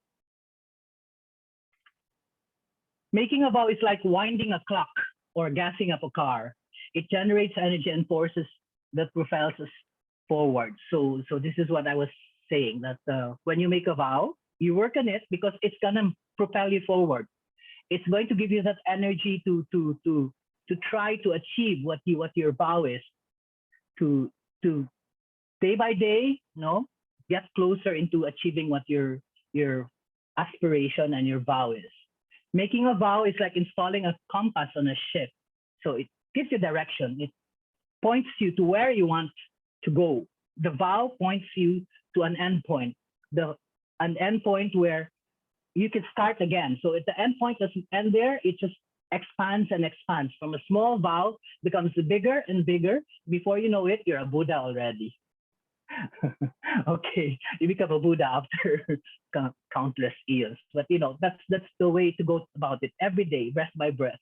D: Making a vow is like winding a clock or gassing up a car. It generates energy and forces that propels us forward. So this is what I was saying, that when you make a vow, you work on it because it's gonna propel you forward. It's going to give you that energy to try to achieve what your vow is, to day by day, get closer into achieving what your aspiration and your vow is. Making a vow is like installing a compass on a ship. So it gives you direction. It points you to where you want to go. The vow points you to an end point, an end point where you can start again. So if the end point doesn't end there, it just expands and expands. From a small vow becomes bigger and bigger. Before you know it, you're a Buddha already. Okay, you become a Buddha after countless years. But that's the way to go about it every day, breath by breath.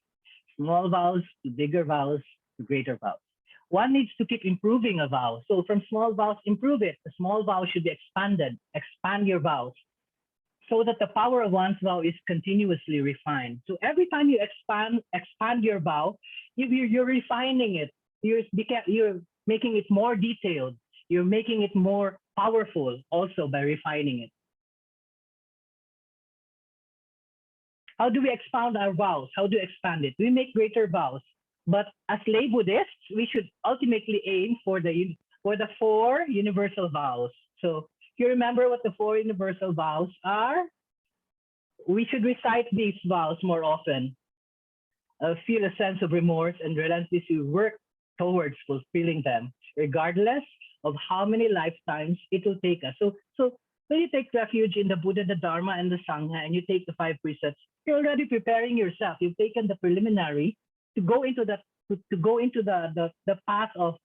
D: Small vows to bigger vows to greater vows. One needs to keep improving a vow. So from small vows, improve it. The small vow should be expanded. Expand your vows so that the power of one's vow is continuously refined. So every time you expand your vow, you're refining it. You're making it more detailed. You're making it more powerful also by refining it. How do we expand our vows? How do we expand it? We make greater vows. But as lay Buddhists, we should ultimately aim for the 4 universal vows. So you remember what the 4 universal vows are? We should recite these vows more often. Feel a sense of remorse and relentlessly work towards fulfilling them, regardless of how many lifetimes it will take us. So when you take refuge in the Buddha, the Dharma, and the Sangha, and you take the 5 precepts, you're already preparing yourself. You've taken the preliminary to go into that to go into the path of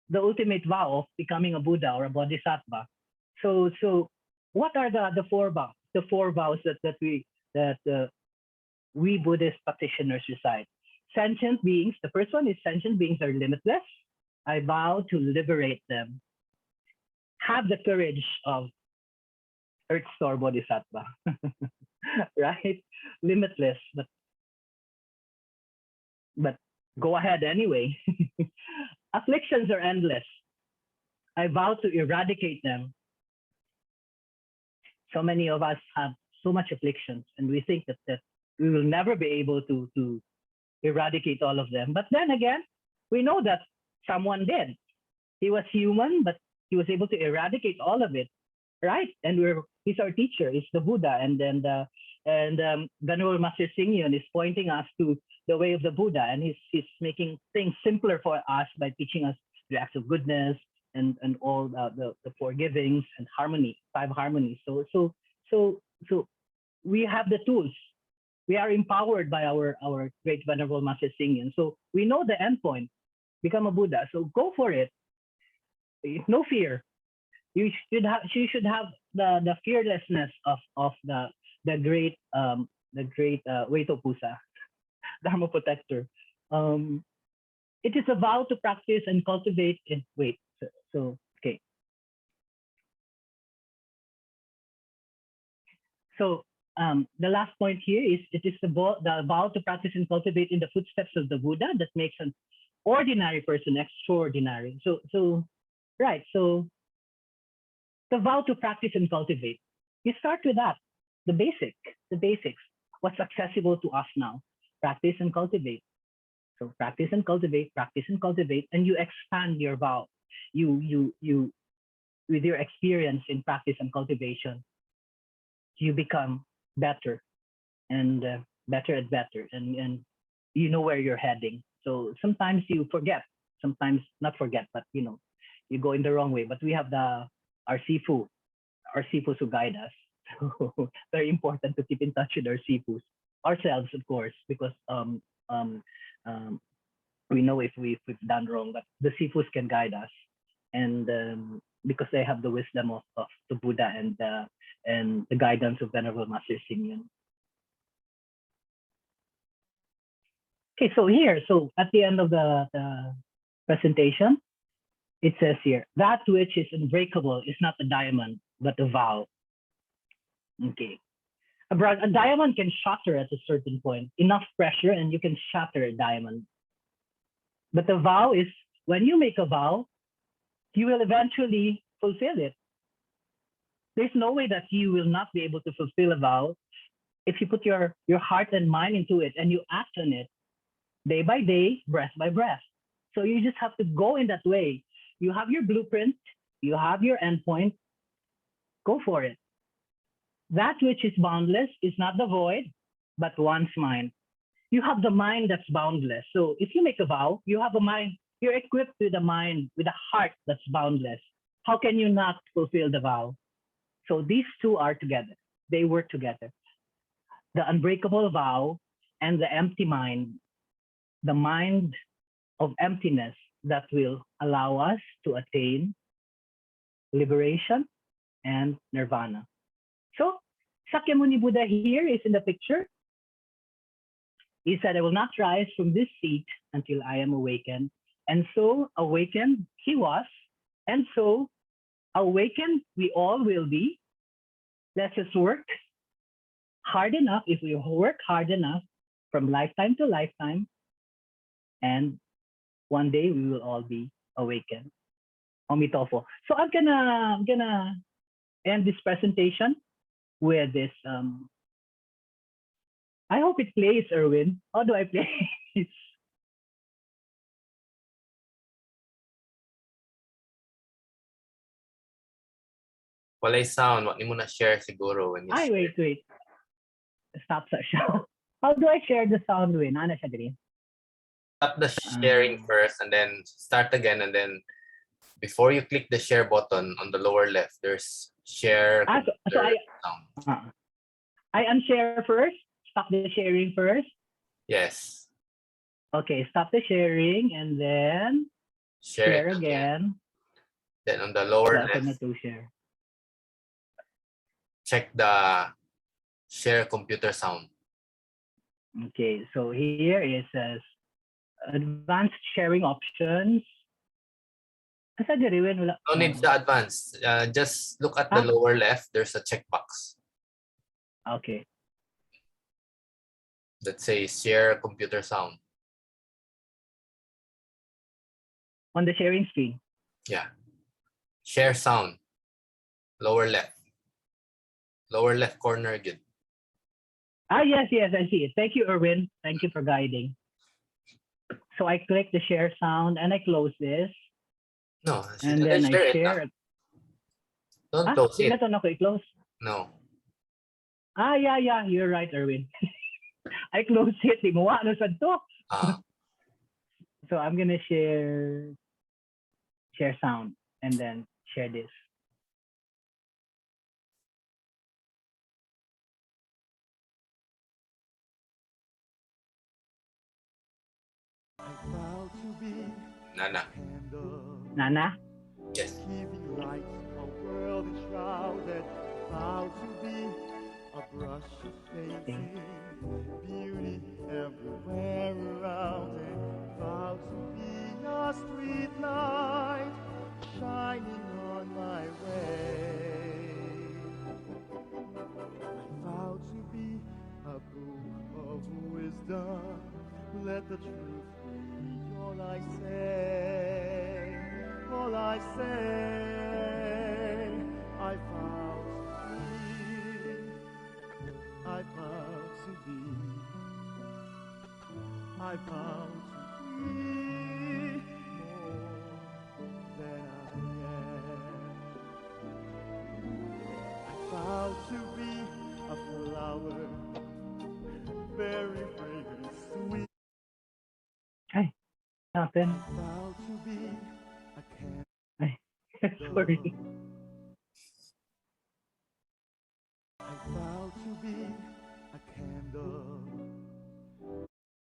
D: the ultimate vow of becoming a Buddha or a Bodhisattva. So what are the 4 vows? The 4 vows that we Buddhist practitioners recite. Sentient beings. The first one is sentient beings are limitless. I vow to liberate them. Have the courage of Earth Store Bodhisattva, right? Limitless, but go ahead anyway. Afflictions are endless. I vow to eradicate them. So many of us have so much afflictions, and we think that we will never be able to eradicate all of them. But then again, we know that someone did. He was human, but he was able to eradicate all of it, right? And he's our teacher, he's the Buddha, and Venerable Master Xing Yun is pointing us to the way of the Buddha, and he's making things simpler for us by teaching us the acts of goodness and all the 4 givings and harmony, 5 harmonies. So we have the tools. We are empowered by our great Venerable Master Xing Yun. So we know the end point, become a Buddha. So go for it. No fear. You should have the fearlessness of the great Weito Pusa, Dharma protector. It is a vow to practice and cultivate in okay. So the last point here is it is the vow to practice and cultivate in the footsteps of the Buddha that makes an ordinary person extraordinary. So the vow to practice and cultivate. You start with that, the basics, what's accessible to us now. Practice and cultivate. So practice and cultivate, and you expand your vow. You with your experience in practice and cultivation, you become better and better and better, and you know where you're heading. So sometimes you forget, sometimes not forget, but you go in the wrong way. But we have our Sifus who guide us. So very important to keep in touch with our Sifus, ourselves, of course, because we know if we've done wrong, but the Sifus can guide us, and because they have the wisdom of the Buddha and the guidance of Venerable Master Xing Yun. Okay, so at the end of the presentation, it says here, that which is unbreakable is not a diamond, but a vow. Okay. A diamond can shatter at a certain point, enough pressure and you can shatter a diamond. But the vow is, when you make a vow, you will eventually fulfill it. There's no way that you will not be able to fulfill a vow if you put your heart and mind into it and you act on it day by day, breath by breath. So you just have to go in that way. You have your blueprint, you have your endpoint, go for it. That which is boundless is not the void, but one's mind. You have the mind that's boundless. So if you make a vow, you have a mind, you're equipped with a mind, with a heart that's boundless. How can you not fulfill the vow? So these two are together. They work together. The unbreakable vow and the empty mind, the mind of emptiness that will allow us to attain liberation and nirvana. So Sakyamuni Buddha here is in the picture. He said, I will not rise from this seat until I am awakened. And so awakened he was, and so awakened we all will be. Let's just work hard enough. If we work hard enough from lifetime to lifetime, and one day we will all be awakened. Omitofo. So I'm gonna end this presentation with this. I hope it plays, Erwin. How do I play?
A: Walay sound, wag ni mo na share siguro when you
D: Ay,
A: share.
D: wait. Stop sa show. How do I share the sound, Win? Ano siya, Green?
A: Stop the sharing first and then start again and then Before you click the share button on the lower left, there's share
D: So
A: computer sound.
D: I unshare first. Stop the sharing first.
A: Yes.
D: Okay, stop the sharing and then
A: Share
D: share
A: it again.
D: again.
A: Then on the lower
D: Open
A: left,
D: it to share.
A: check the share computer sound.
D: Okay, so here it says advanced sharing options. Asa diri, Win? Wala.
A: No need to advance. Just look at the lower left. There's a checkbox
D: Okay.
A: that says share computer sound.
D: On the sharing screen.
A: Yeah. Share sound. Lower left. Lower left corner again.
D: Yes, I see it. Thank you, Erwin. Thank you for guiding. So I click the share sound and I close this.
A: No,
D: And then I share it.
A: Don't close
D: Di
A: it.
D: na to na ko i-close.
A: No.
D: Yeah, you're right, Erwin. I close it. Di mo ano sa to. So I'm gonna share sound and then share this.
A: Nana.
D: Nana?
A: Yes.
F: Giving light, a world enshrouded, proud to be a brush of fading, beauty everywhere around it, proud to be a street light, shining on my way. I'm proud to be a book of wisdom, let the truth be all I say. All I say, I vow to be, I vow to be more than I am. I vow to be a flower, very fragrant, sweet.
D: Nothing.
F: I vow to be a candle.
D: Sorry.
F: I vow to be a candle.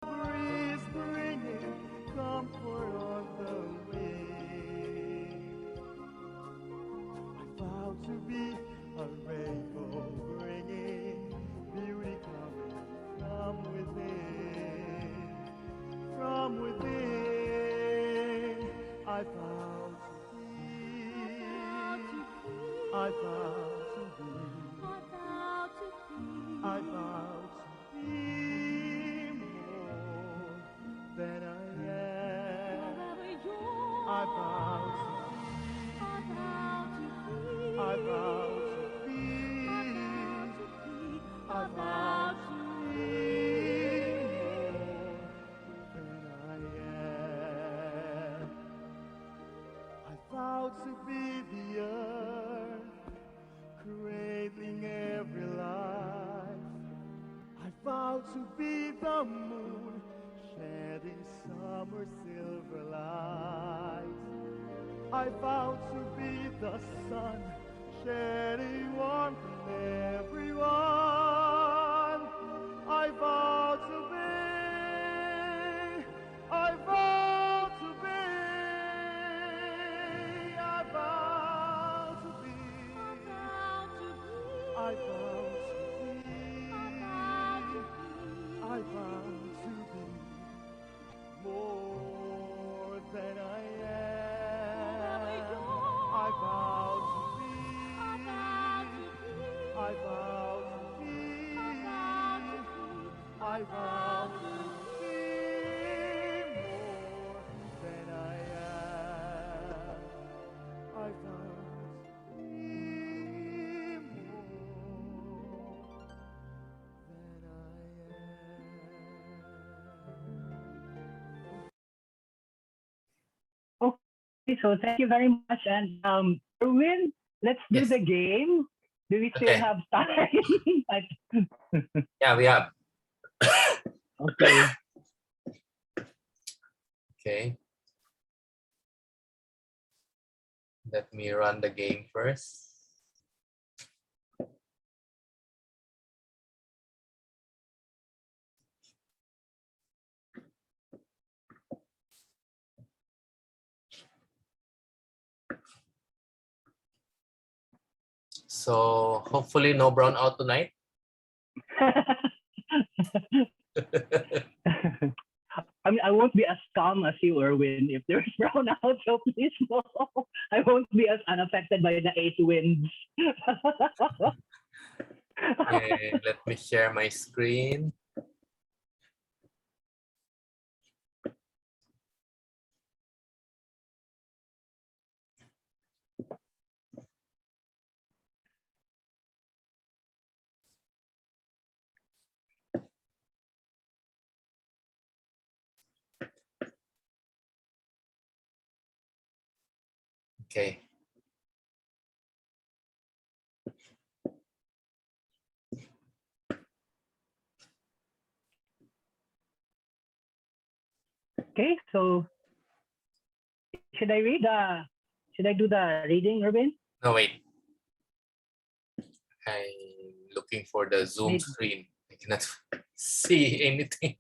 F: Breeze bringing comfort on the way. I vow to be a rainbow bringing beauty coming from within. From within, I vow to be. I vow to be. I vow to be more than I am. I vow to be. I vow to be. I vow to be more than I am. I vow to be the earth, cradling every life. I vow to be the moon, shedding summer silver light. I vow to be the sun, shedding warmth on everyone. I vow to be, I vow to be, I vow to be, I vow to be, I vow to be more than I am. I vow to be, I vow to be, I vow to be more than I am. I vow to be more than I am.
D: Okay, so thank you very much. And Erwin, let's do
A: Yes.
D: the game. Do we still
A: Okay.
D: have time?
A: Yeah, we have.
D: Okay.
A: Okay. Let me run the game first. So hopefully no brownout tonight.
D: I mean, I won't be as calm as you, Erwin, if there's brownout, so please no. I won't be as unaffected by the 8 winds.
A: Okay, let me share my screen. Okay.
D: Okay, so should I do the reading, Erwin?
A: No, wait. I'm looking for the Zoom
D: Maybe.
A: screen. I cannot see anything.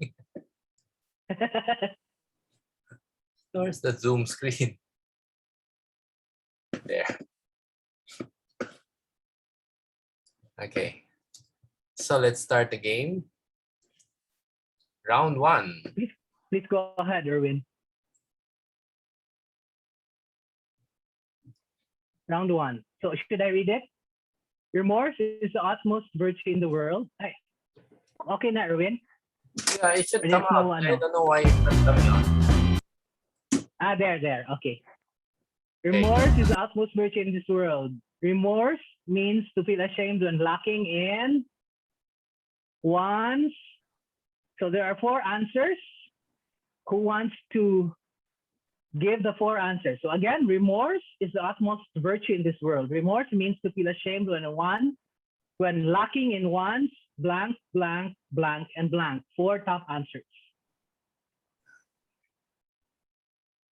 A: Where's the Zoom screen? There. Okay. So let's start the game. Round 1.
D: Please go ahead, Erwin. Round 1. So should I read it? Remorse is the utmost virtue in the world. Ay, okay na, Erwin?
A: Yeah, it should
D: There's
A: come
D: no
A: out.
D: one,
A: I
D: no.
A: don't know why it's not coming out.
D: There. Okay. Remorse is the utmost virtue in this world. Remorse means to feel ashamed when lacking in one's. So there are 4 answers. Who wants to give the 4 answers? So again, remorse is the utmost virtue in this world. Remorse means to feel ashamed when lacking in one's blank, blank, blank, and blank. 4 top answers.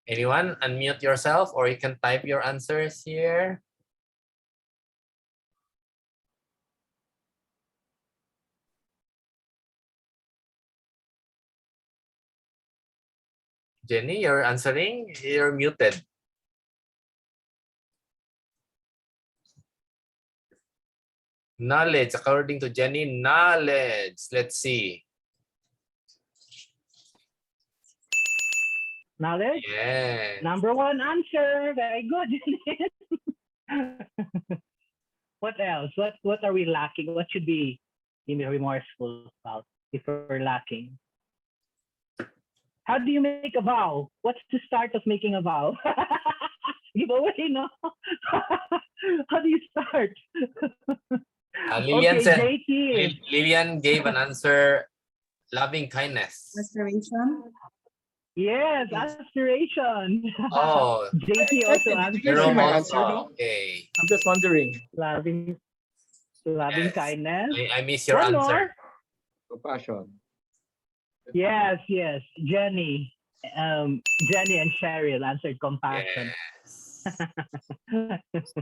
A: Anyone unmute yourself or you can type your answers here. Jenny, you're answering. You're muted. Knowledge, according to Jenny, knowledge. Let's see.
D: Knowledge?
A: Yes.
D: Number 1 answer. Very good. What else? What are we lacking? What should we be remorseful about if we're lacking? How do you make a vow? What's the start of making a vow? Give away, no? How do you start?
A: Lillian
D: Okay,
A: said,
D: JT.
A: Lillian gave an answer, loving kindness.
E: Restoration.
D: Yes, aspiration.
A: Oh,
D: JT also
C: Did you guys see
A: Jerome
C: my
D: answered
C: answer,
A: also.
C: though?
A: Okay.
C: I'm just wondering.
D: loving
A: Yes.
D: kindness.
A: I miss your
D: One
A: answer.
D: more.
C: Compassion.
D: Yes. Jenny. Jenny and Cheryl answered compassion.
A: Yes.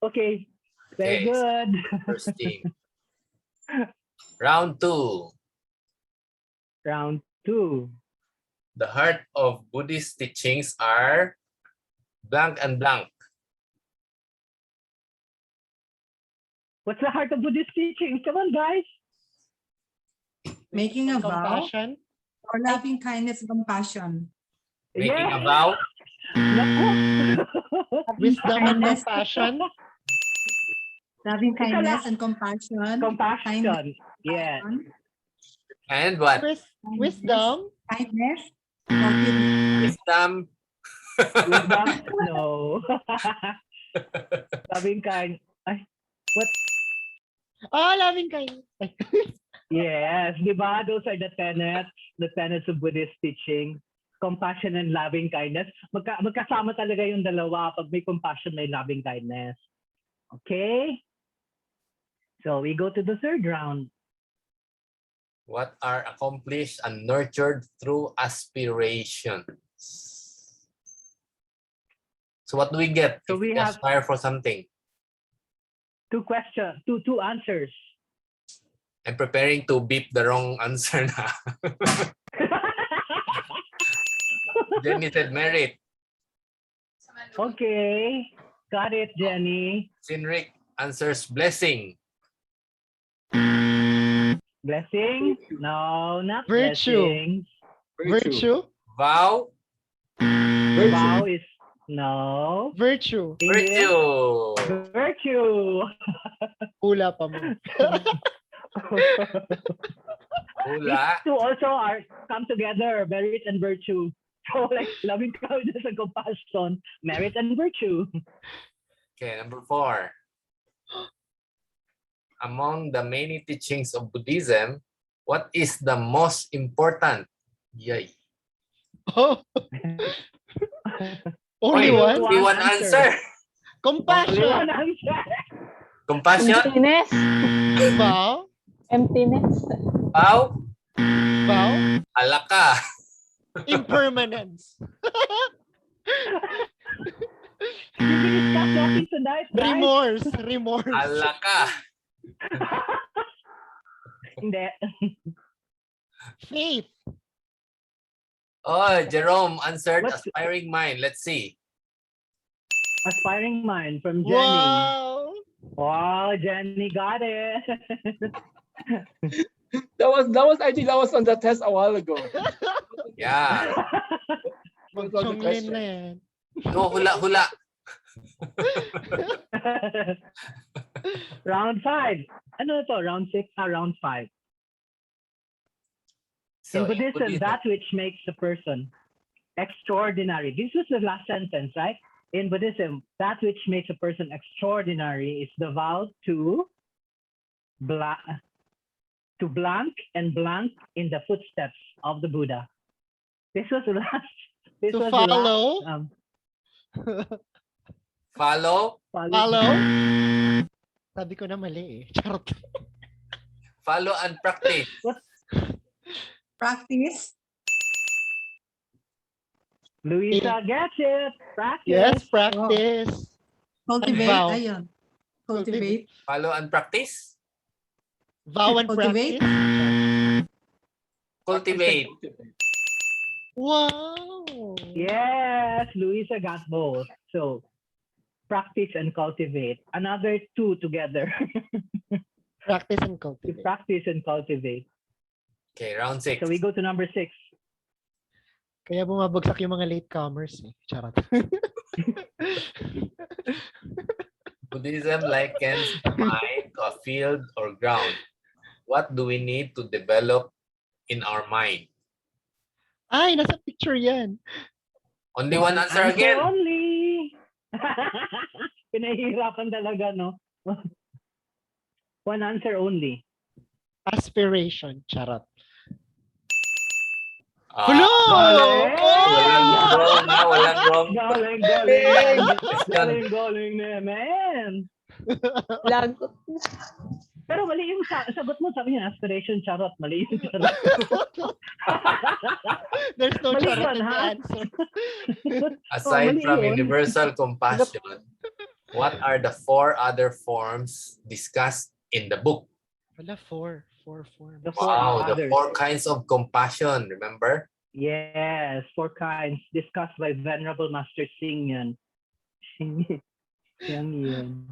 D: Okay, very
A: Okay,
D: good.
A: first team. Round 2.
D: Round 2.
A: The heart of Buddhist teachings are blank and blank.
D: What's the heart of Buddhist teachings? Come on, guys.
E: Making a vow
G: Compassion.
E: or loving kindness and compassion.
A: Making
D: Yes.
A: a vow.
D: Naku.
G: Wisdom and
E: Kindness.
G: compassion.
E: Loving
D: Ika
E: kindness
D: lang.
E: and compassion.
D: Compassion. Yeah.
A: And what?
G: Wisdom.
E: Kindness. Forgiveness.
A: Wisdom.
D: Wisdom? No. Loving kind. Ay, what?
G: Oh, loving kindness.
D: Yes, di ba? Those are the tenets of Buddhist teaching. Compassion and loving kindness. Magkasama talaga yung dalawa. Pag may compassion, may loving kindness. Okay? So we go to the 3rd round.
A: What are accomplished and nurtured through aspirations? So what do we get
D: So
A: if
D: we
A: we
D: have-
A: aspire for something?
D: two answers.
A: I'm preparing to beep the wrong answer na. Jenny said merit.
D: Okay, got it, Jenny.
A: Sinric answers blessing.
D: Blessing? No, not
G: Virtue.
D: blessing.
G: Virtue.
A: Vow.
D: Vow is no.
G: Virtue.
A: Virtue.
D: Virtue.
G: Hula pa mo.
A: Hula.
D: These two also are come together, merit and virtue. So like loving kindness and compassion, merit and virtue.
A: Okay, number 4. Among the many teachings of Buddhism, what is the most important? Yay.
G: Oh, only
A: Oy,
G: one?
A: only one answer.
D: Only
G: Compassion.
D: one answer.
A: Compassion.
B: Emptiness.
G: Vow.
B: Emptiness.
A: Vow.
G: Vow.
A: Alaka.
G: Impermanence.
D: Did we discuss nothing tonight, guys?
G: Remorse. Remorse.
A: Alaka.
D: Hindi.
G: Faith.
A: Oh, Jerome answered
D: What's-
A: aspiring mind. Let's see.
D: Aspiring mind from Jenny.
G: Wow.
D: Wow, Jenny got it.
C: I think that was on the test a while ago.
A: Yeah.
C: What was the
G: Chonglin
C: question?
G: na yan.
A: No, hula.
D: Round 5. Ano ito? Round 6 or round 5?
A: So,
D: In Buddhism, that which makes a person extraordinary. This was the last sentence, right? In Buddhism, that which makes a person extraordinary is the vow to blank and blank in the footsteps of the Buddha. This was the last. This
G: To
D: was the last,
G: follow.
A: follow.
G: Follow. Sabi ko na mali eh. Charot.
A: Follow and practice.
E: Practice.
D: Luisa gets it. Practice.
G: Yes, practice.
E: Cultivate.
G: vow.
E: Ayun. Cultivate.
A: Follow and practice.
G: Vow and
E: Cultivate.
G: practice.
A: Cultivate.
G: Wow.
D: Yes, Luisa got both. So practice and cultivate. Another 2 together.
G: Practice and
D: To
G: cultivate.
D: practice and cultivate.
A: Okay, round 6.
D: So we go to number 6.
G: Kaya bumabagsak yung mga latecomers eh. Charot.
A: Buddhism likens the mind to a field or ground. What do we need to develop in our mind?
G: Ay, nasa picture yan.
A: Only one answer again.
D: only. Pinahihirapan talaga, no? One answer only.
G: Aspiration. Charot.
A: Ah,
G: Hello!
A: walang wrong.
D: Galing. Galing naman.
B: Lagot.
D: Pero mali yung sagot mo, sabi niya, aspiration, charot. Mali yung charot.
G: There's no
D: Mali
G: charot
D: yun,
G: in the
D: ha?
G: answer.
A: Aside
D: mali
A: from
D: yun.
A: universal compassion, what are the 4 other forms discussed in the book?
G: Wala, four forms.
D: The four
A: Wow, the
D: others.
A: 4 kinds of compassion, remember?
D: Yes, 4 kinds discussed by Venerable Master Xing Yan.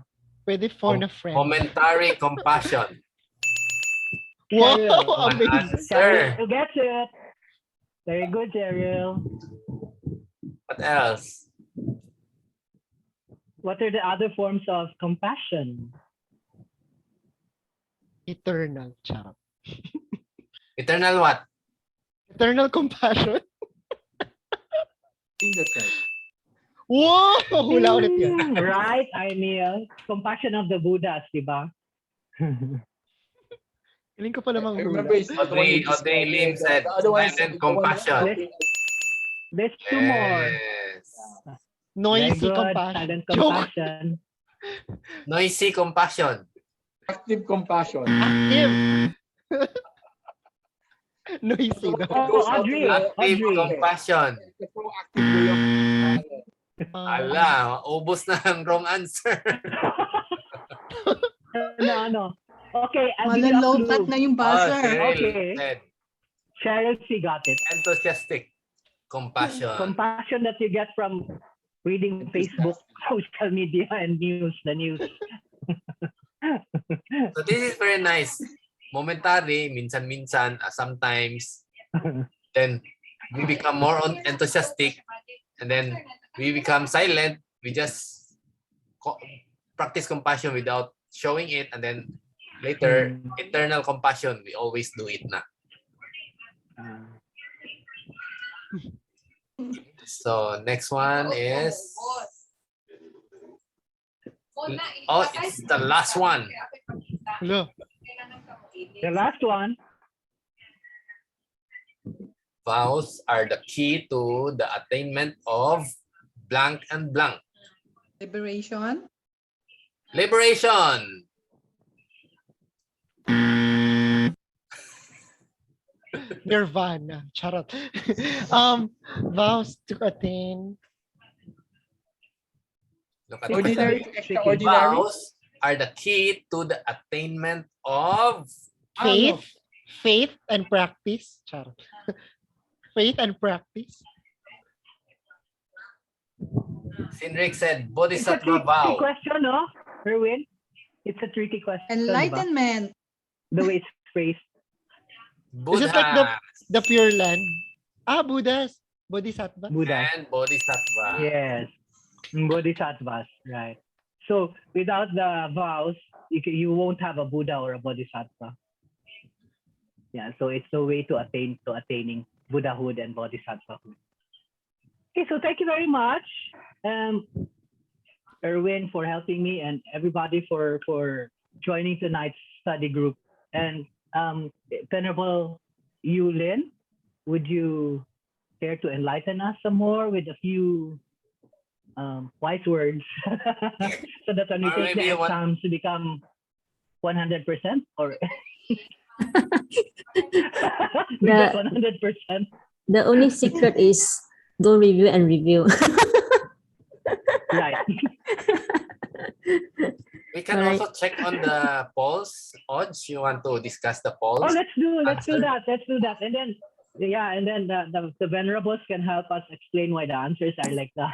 G: Pwede for na friend.
A: Momentary compassion.
G: Wow,
A: One
G: amazing.
A: answer.
D: Cheryl gets it. Very good, Cheryl.
A: What else?
D: What are the other forms of compassion?
G: Eternal. Charot.
A: Eternal what?
G: Eternal compassion.
C: think that's right.
G: Wow! Hula ulit yan.
D: Right, Ainiel? Compassion of the Buddhas, di ba?
G: Hiling ko pa namang
C: I
G: hula.
C: remember it's not the one you
A: Audrey Lim
C: described.
A: said,
C: The other one is
A: silent
C: the one that-
A: compassion.
D: There's 2 more.
A: Yes.
G: Noisy
D: Very good,
G: compassion.
D: silent
G: Joke.
D: compassion.
A: Noisy compassion.
C: Active compassion.
G: Active. Noisy. No?
D: Oh, Audrey.
A: Active
D: Audrey.
A: compassion.
C: The proactive way of
A: Ala, ubos na ang wrong answer.
D: No. Okay, I'll give you a
E: Malalopat
D: clue.
E: na yung buzzer.
A: Cheryl
D: Okay.
A: said,
D: Cheryl C got it.
A: enthusiastic, compassion.
D: Compassion that you get from reading Facebook, social media, and the news.
A: So this is very nice. Momentary, minsan-minsan, sometimes. Then we become more enthusiastic, and then we become silent. We just practice compassion without showing it, and then later, eternal compassion. We always do it na. So next one is, oh, it's the last one.
G: Hello.
D: The last one.
A: Vows are the key to the attainment of blank and blank.
E: Liberation.
A: Liberation.
G: Nirvana. Charot. Vows to attain.
A: Look at
C: Ordinary,
A: it.
C: extraordinary.
A: Vows are the key to the attainment of
G: Faith and practice. Charot. Faith and practice.
A: Sinric said,
D: It's a
A: Bodhisattva
D: tricky
A: vow.
D: question, no, Erwin? It's a tricky question. diba?
E: Enlightenment.
D: The way it's phrased.
A: Buddha
G: Is it like the Pure Land? Buddhas. Bodhisattva.
D: Buddha.
A: and Bodhisattva.
D: Yes. Bodhisattvas, right. So without the vows, you won't have a Buddha or a Bodhisattva. Yeah, so it's a way to attaining Buddhahood and Bodhisattvahood. Okay, so thank you very much, Erwin, for helping me, and everybody for joining tonight's study group. And Venerable Yulin, would you care to enlighten us some more with a few wise words so that when we
A: Or
D: take
A: maybe
D: the
A: you want-
D: exams to become 100% or we
B: The-
D: get 100%?
B: The only secret is go review and review.
D: Right.
A: We can
B: Alright.
A: also check on the polls. Odds, you want to discuss the polls?
D: Oh, let's do
A: Answer.
D: that. Let's do that. And then the venerables can help us explain why the answers are like that.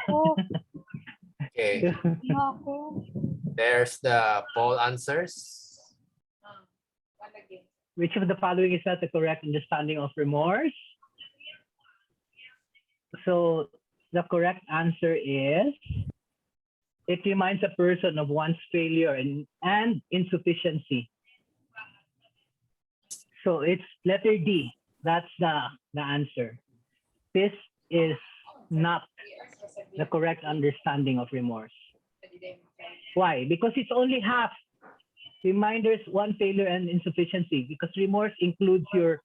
A: Okay, there's the poll answers.
D: Which of the following is not the correct understanding of remorse? So the correct answer is, it reminds a person of one's failure and insufficiency. So it's letter D. That's the answer. This is not the correct understanding of remorse. Why? Because it's only half. Reminders, one failure and insufficiency. Because remorse includes your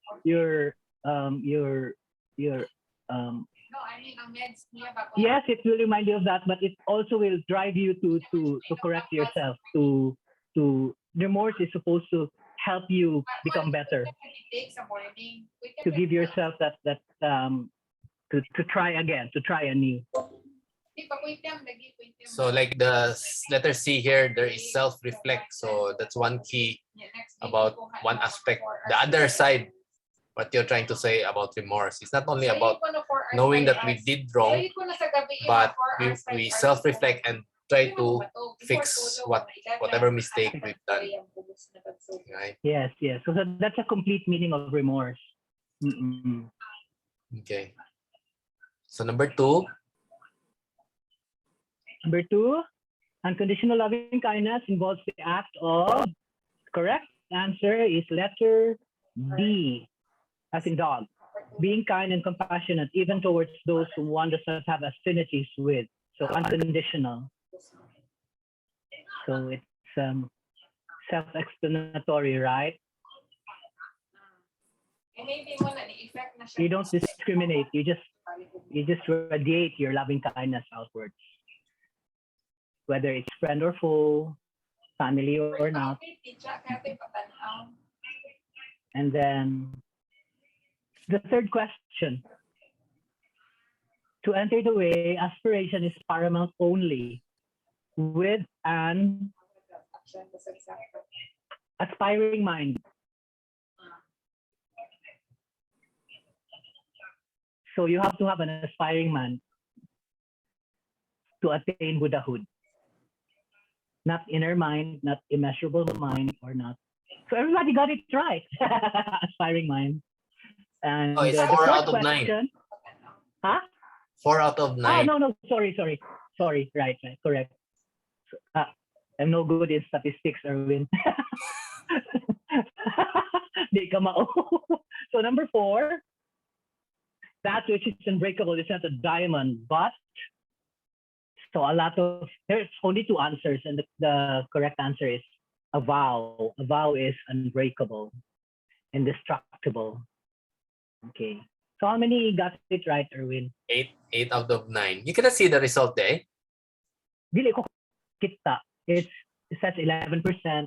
D: yes, it will remind you of that, but it also will drive you to correct yourself. To remorse is supposed to help you become better. To give yourself that to try again, to try anew.
A: So like the letter C here, there is self-reflect. So that's one key about one aspect. The other side, what you're trying to say about remorse, it's not only about knowing that we did wrong, but we self-reflect and try to fix whatever mistake we've done. Right?
D: Yes. So that's a complete meaning of remorse. Mm-mm.
A: Okay. So number 2.
D: Number 2, unconditional loving kindness involves the act of, correct answer is letter D, as in dog. Being kind and compassionate even towards those whom one does not have affinities with. So unconditional. So it's self-explanatory, right? You don't discriminate. You just radiate your loving kindness outwards, whether it's friend or foe, family or not. And then the third question. To enter the way, aspiration is paramount only with an aspiring mind. So you have to have an aspiring mind to attain Buddhahood. Not inner mind, not immeasurable mind, or not. So everybody got it right. Aspiring mind. And
A: Oh, it's
D: the
A: 4
D: fourth
A: out of 9.
D: question. Huh?
A: 4 out of 9.
D: Ah, no, sorry. Right, correct. I'm no good in statistics, Erwin. Di ka mao. So number 4, that which is unbreakable is not a diamond, but so there's only 2 answers, and the correct answer is a vow. A vow is unbreakable, indestructible. Okay. So how many got it right, Erwin?
A: 8 out of 9. You cannot see the result there.
D: Dili ko kita. It says 11%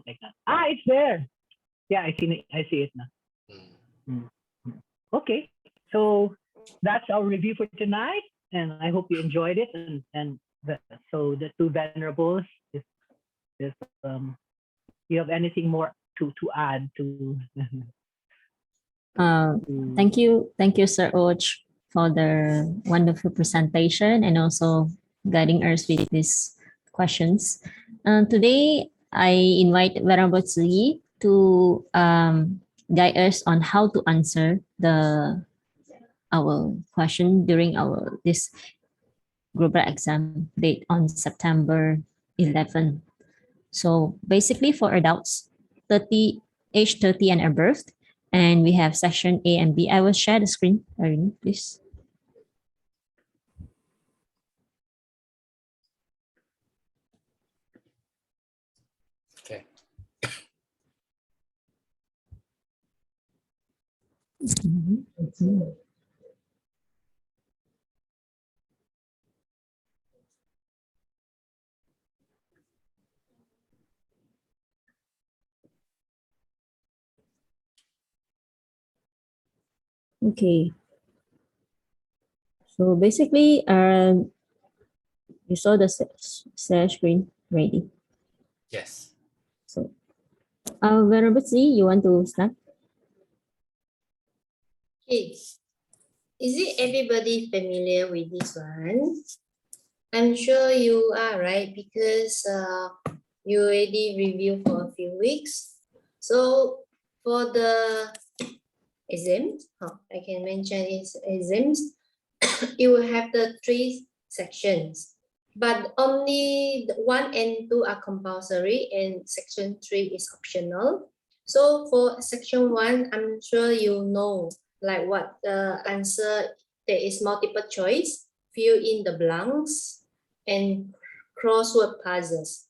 D: like that. Ah, it's there. Yeah, I see it now.
A: Hmm.
D: Okay. So that's our review for tonight, and I hope you enjoyed it. So the 2 venerables, if you have anything more to add to.
B: Thank you, Sir Och, for the wonderful presentation and also guiding us with these questions. Today, I invite Venerable Tzu to guide us on how to answer our question during this global exam date on September 11. So basically for adults, age 30 and above, and we have section A and B. I will share the screen, Irene, please.
A: Okay.
B: Okay. So basically, you saw the share screen ready.
A: Yes.
B: So, Venerable Tzu, you want to start?
H: Okay. Is it everybody familiar with this one? I'm sure you are, right? Because you already reviewed for a few weeks. So for the exams, I can mention is exams, you will have the 3 sections, but only 1 and 2 are compulsory and section 3 is optional. So for section 1, I'm sure you know like what the answer, there is multiple choice, fill in the blanks, and crossword puzzles.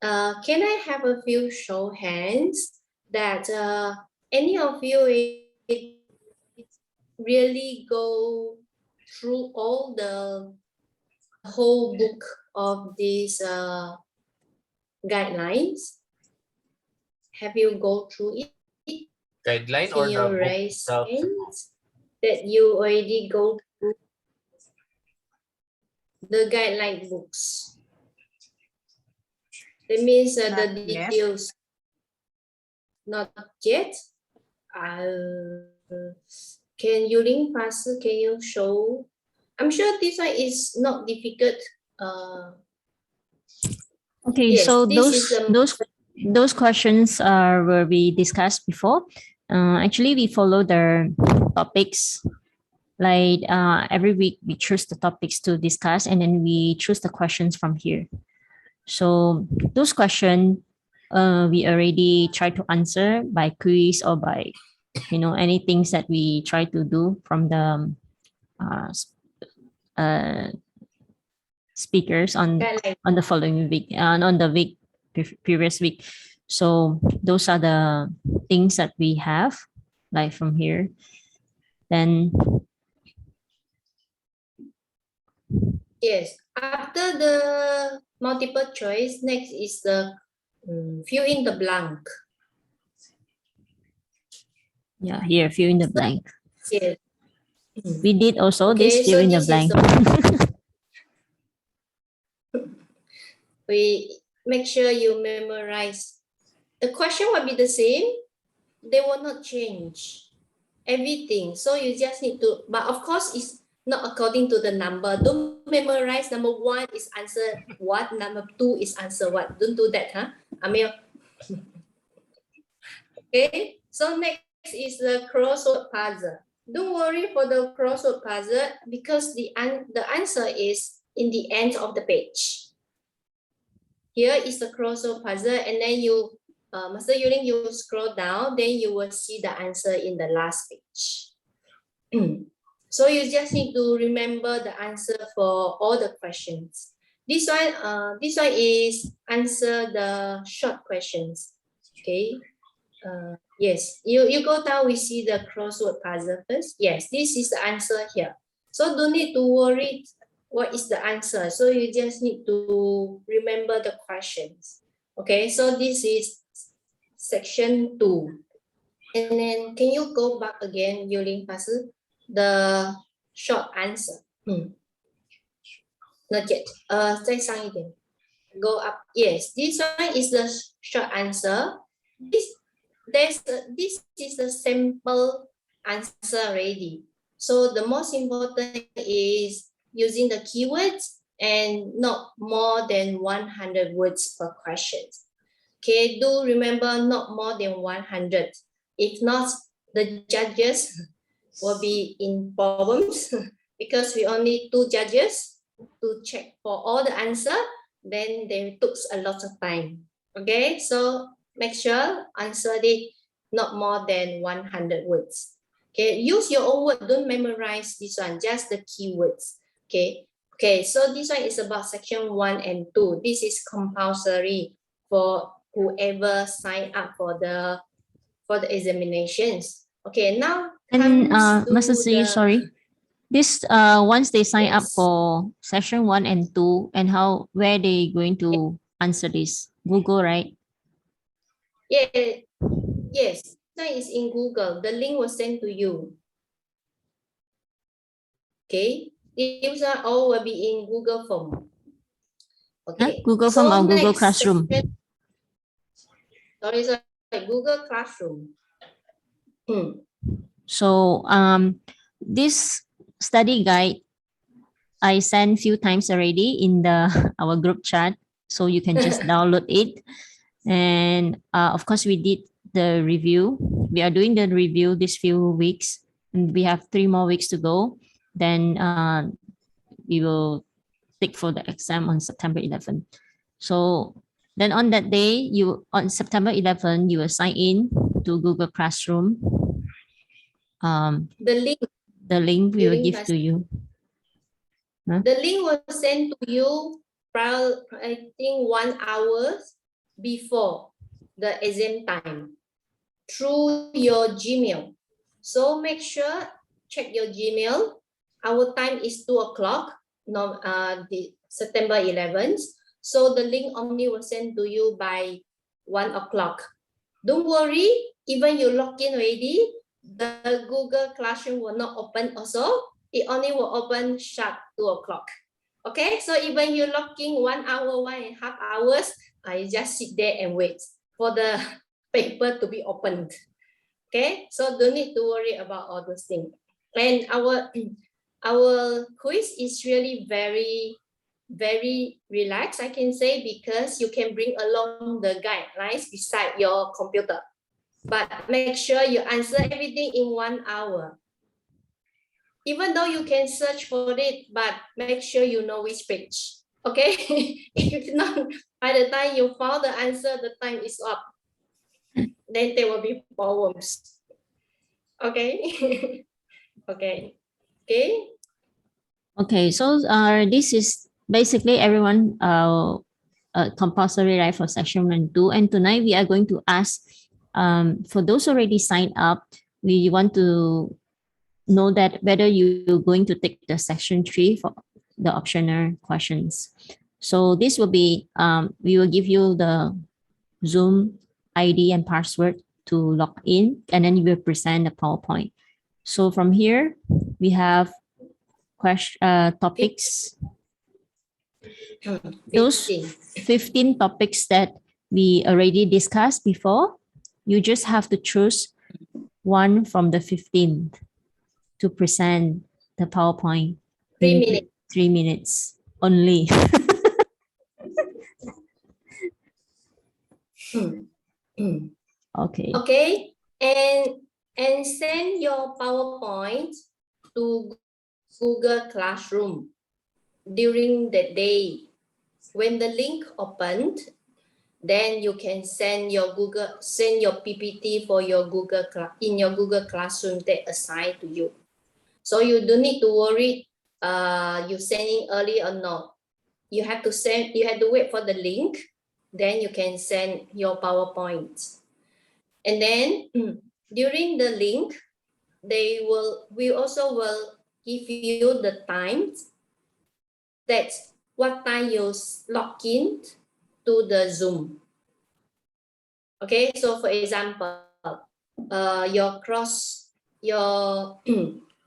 H: Can I have a few show hands that any of you really go through all the whole book of these guidelines? Have you go through it?
A: Guideline
H: Can
A: or
H: you
A: the book
H: raise
A: itself?
H: hands that you already go through the guideline books? That means the
E: Not yet.
H: details. Not yet. Can you link faster? Can you show? I'm sure this one is not difficult.
B: Okay,
H: Yes,
B: so
H: this is
B: those questions were we discussed before. Actually, we follow the topics. Like every week, we choose the topics to discuss, and then we choose the questions from here. So those questions, we already try to answer by quiz or by, any things that we try to do from the speakers on
H: guideline.
B: the following week and on the week previous week. So those are the things that we have, like from here. Then
H: Yes, after the multiple choice, next is the fill in the blank.
B: yeah, here fill in the blank.
H: Yes.
B: We did also
H: Okay,
B: this fill
H: so
B: in the
H: this is
B: blank.
H: we make sure you memorize. The question will be the same. They will not change everything. So you just need to, but of course it's not according to the number. Don't memorize number 1 is answer what, number 2 is answer what. Don't do that, huh? Amir. Okay, so next is the crossword puzzle. Don't worry for the crossword puzzle because the answer is in the end of the page. Here is the crossword puzzle, and then you, Master Yuling, you scroll down, then you will see the answer in the last page. So you just need to remember the answer for all the questions. This one is answer the short questions. Okay. Yes, you go down, we see the crossword puzzle first. Yes, this is the answer here. So don't need to worry what is the answer. So you just need to remember the questions. Okay, so this is section 2. And then can you go back again, Yuling Pasu? The short answer. Not yet. 再上一点. Go up. Yes, this one is the short answer. This is the simple answer already. So the most important is using the keywords and not more than 100 words per question. Okay, do remember not more than 100. If not, the judges will be in problems because we only 2 judges to check for all the answer. Then they took a lot of time. Okay, so make sure answer it not more than 100 words. Okay, use your own word. Don't memorize this one, just the keywords. Okay, so this one is about section 1 and 2. This is compulsory for whoever sign up for the examinations. Okay, now
B: And
H: comes to
B: Master Sri,
H: the-
B: sorry. This once they sign up
H: Yes.
B: for session 1 and 2, and where they going to answer this? Google, right?
H: Yeah, yes, that is in Google. The link was sent to you. Okay, these are all will be in Google Form. Okay,
B: Google Form or Google
H: next
B: Classroom?
H: section- Sorry, Google Classroom.
B: So this study guide I sent few times already in our group chat, so you can just download it. And of course, we did the review. We are doing the review this few weeks, and we have 3 more weeks to go. Then we will take for the exam on September 11th. So then on that day, on September 11th, you will sign in to Google Classroom.
H: The link
B: we will
H: During
B: give to you.
H: The link was sent to you, I think 1 hour before the exam time through your Gmail. So make sure, check your Gmail. Our time is 2 o'clock, the September 11th. So the link only was sent to you by 1 o'clock. Don't worry, even you log in already, the Google Classroom will not open also. It only will open sharp 2 o'clock. Okay, so even you log in 1 hour, 1.5 hours, you just sit there and wait for the paper to be opened. Okay, so don't need to worry about all those things. And our quiz is really very, very relaxed, I can say, because you can bring along the guidelines beside your computer. But make sure you answer everything in 1 hour. Even though you can search for it, but make sure you know which page. Okay? If not, by the time you found the answer, the time is up. Then there will be problems. Okay? Okay.
B: Okay, so this is basically everyone compulsory, right, for section 1 and 2. And tonight we are going to ask, for those already signed up, we want to know that whether you're going to take the section 3 for the optional questions. So this will be, we will give you the Zoom ID and password to log in, and then you will present the PowerPoint. So from here, we have topics. Those 15 topics that we already discussed before, you just have to choose one from the 15 to present the PowerPoint.
H: 3
B: in
H: minutes.
B: 3 minutes only. Okay.
H: Okay, and send your PowerPoint to Google Classroom during the day. When the link opened, then you can send your PPT for your in your Google Classroom they assign to you. So you don't need to worry you sending early or not. You have to wait for the link, then you can send your PowerPoint. And then during the link, we also will give you the time that what time you log in to the Zoom. Okay, so for example, your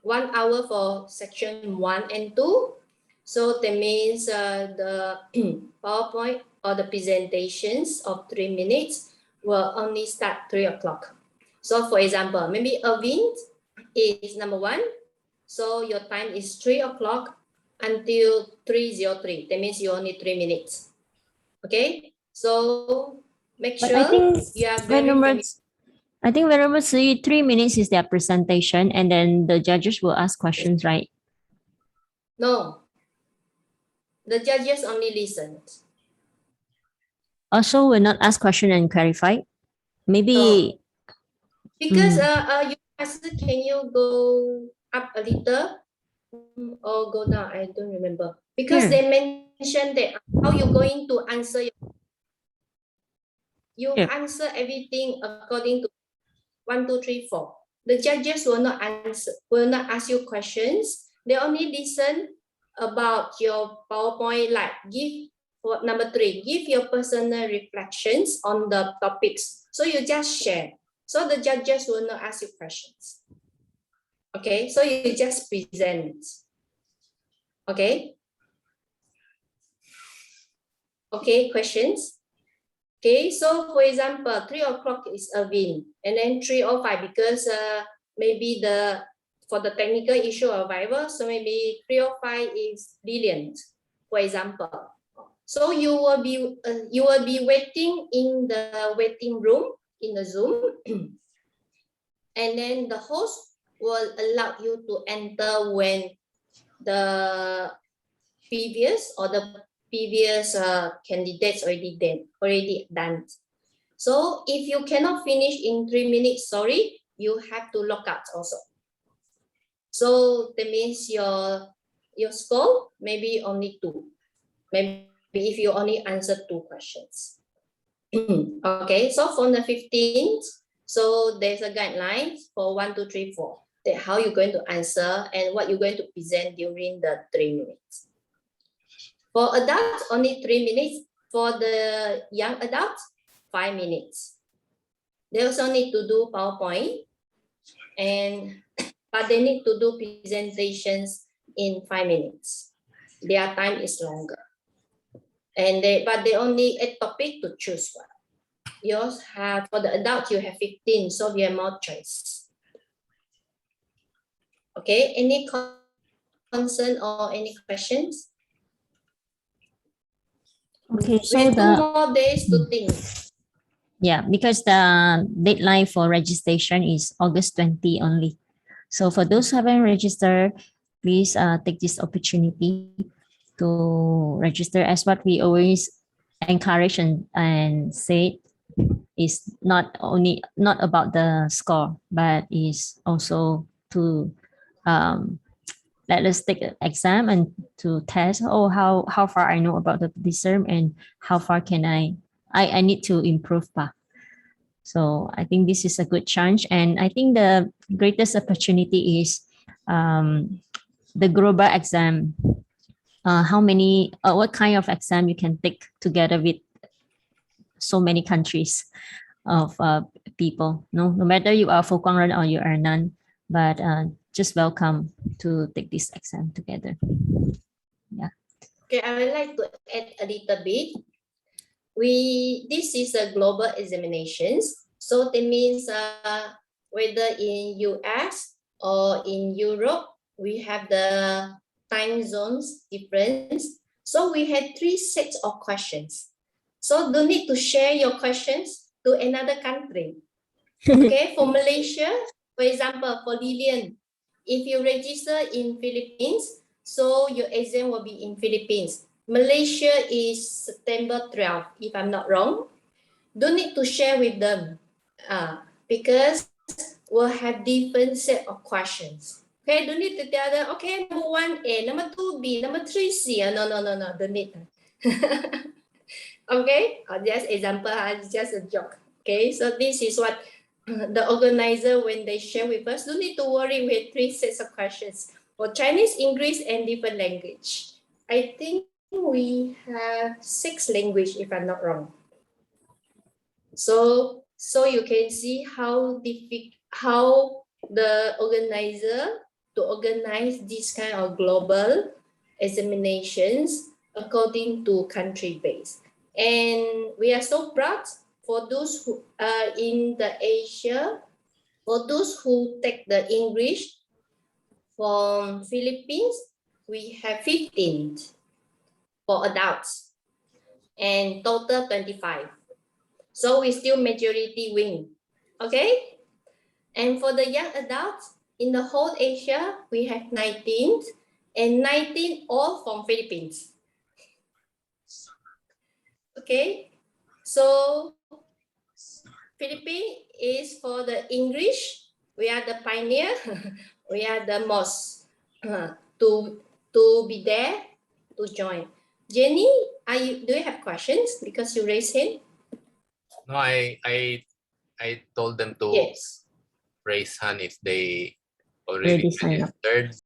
H: 1 hour for section 1 and 2. So that means the PowerPoint or the presentations of 3 minutes will only start 3 o'clock. So for example, maybe Irvin is number 1. So your time is 3 o'clock until 3:03. That means you only 3 minutes. Okay, so make
B: But
H: sure
B: I think
H: you are very familiar.
B: I think Venerable Sri, 3 minutes is their presentation, and then the judges will ask questions, right?
H: No, the judges only listen.
B: Also, will not ask question and clarify. Maybe
H: Because you asked, can you go up a little or go down? I don't remember. Because
B: Here.
H: they mentioned that how you going to answer. You
B: Here.
H: answer everything according to 1, 2, 3, 4. The judges will not ask you questions. They only listen about your PowerPoint. Like number 3, give your personal reflections on the topics. So you just share. So the judges will not ask you questions. Okay, so you just present. Okay. Okay, questions? Okay, so for example, 3 o'clock is Irvin, and then 3:05 because maybe for the technical issue or whatever, so maybe 3:05 is Lillian, for example. So you will be waiting in the waiting room in the Zoom, and then the host will allow you to enter when the previous candidates already done. So if you cannot finish in 3 minutes, sorry, you have to log out also. So that means your score maybe only 2. Maybe if you only answer 2 questions. Okay, so from the 15th, so there's a guideline for 1, 2, 3, 4. That how you're going to answer and what you're going to present during the 3 minutes. For adults, only 3 minutes. For the young adults, 5 minutes. They also need to do PowerPoint, but they need to do presentations in 5 minutes. Their time is longer. But they only a topic to choose one. Yours have, for the adults, you have 15, so you have more choice. Okay, any concern or any questions?
B: Okay,
H: We
B: so
H: have 2 more days to think.
B: Yeah, because the deadline for registration is August 20 only. So for those who haven't registered, please take this opportunity to register. As what we always encourage and say is not about the score, but is also to let us take an exam and to test how far I know about this term and how far can I need to improve. So I think this is a good chance, and I think the greatest opportunity is the global exam. What kind of exam you can take together with so many countries of people. No matter you are Fo Guang Ren or you are none, but just welcome to take this exam together.
H: Okay, I would like to add a little bit. This is a global examinations. So that means whether in US or in Europe, we have the time zones difference. So we had 3 sets of questions. So don't need to share your questions to another country. Okay, for Malaysia, for example, for Lilian, if you register in Philippines, so your exam will be in Philippines. Malaysia is September 12, if I'm not wrong. Don't need to share with them because we'll have different set of questions. Okay, don't need to tell them, okay, number 1A, number 2B, number 3C. No, don't need. Okay, just example, it's just a joke. Okay, so this is what the organizer, when they share with us, don't need to worry with 3 sets of questions for Chinese, English, and different language. I think we have 6 language, if I'm not wrong. So you can see how the organizer to organize this kind of global examinations according to country base. And we are so proud for those who are in the Asia, for those who take the English from Philippines, we have 15 for adults and total 25. So we still majority win, okay? And for the young adults, in the whole Asia, we have 19 and 19 all from Philippines. Okay, so Philippines is for the English. We are the pioneer. We are the most to be there to join. Jenny, do you have questions because you raised hand?
A: No, I told them to
H: Yes.
A: raise hand if they already
B: Already signed up.
A: registered.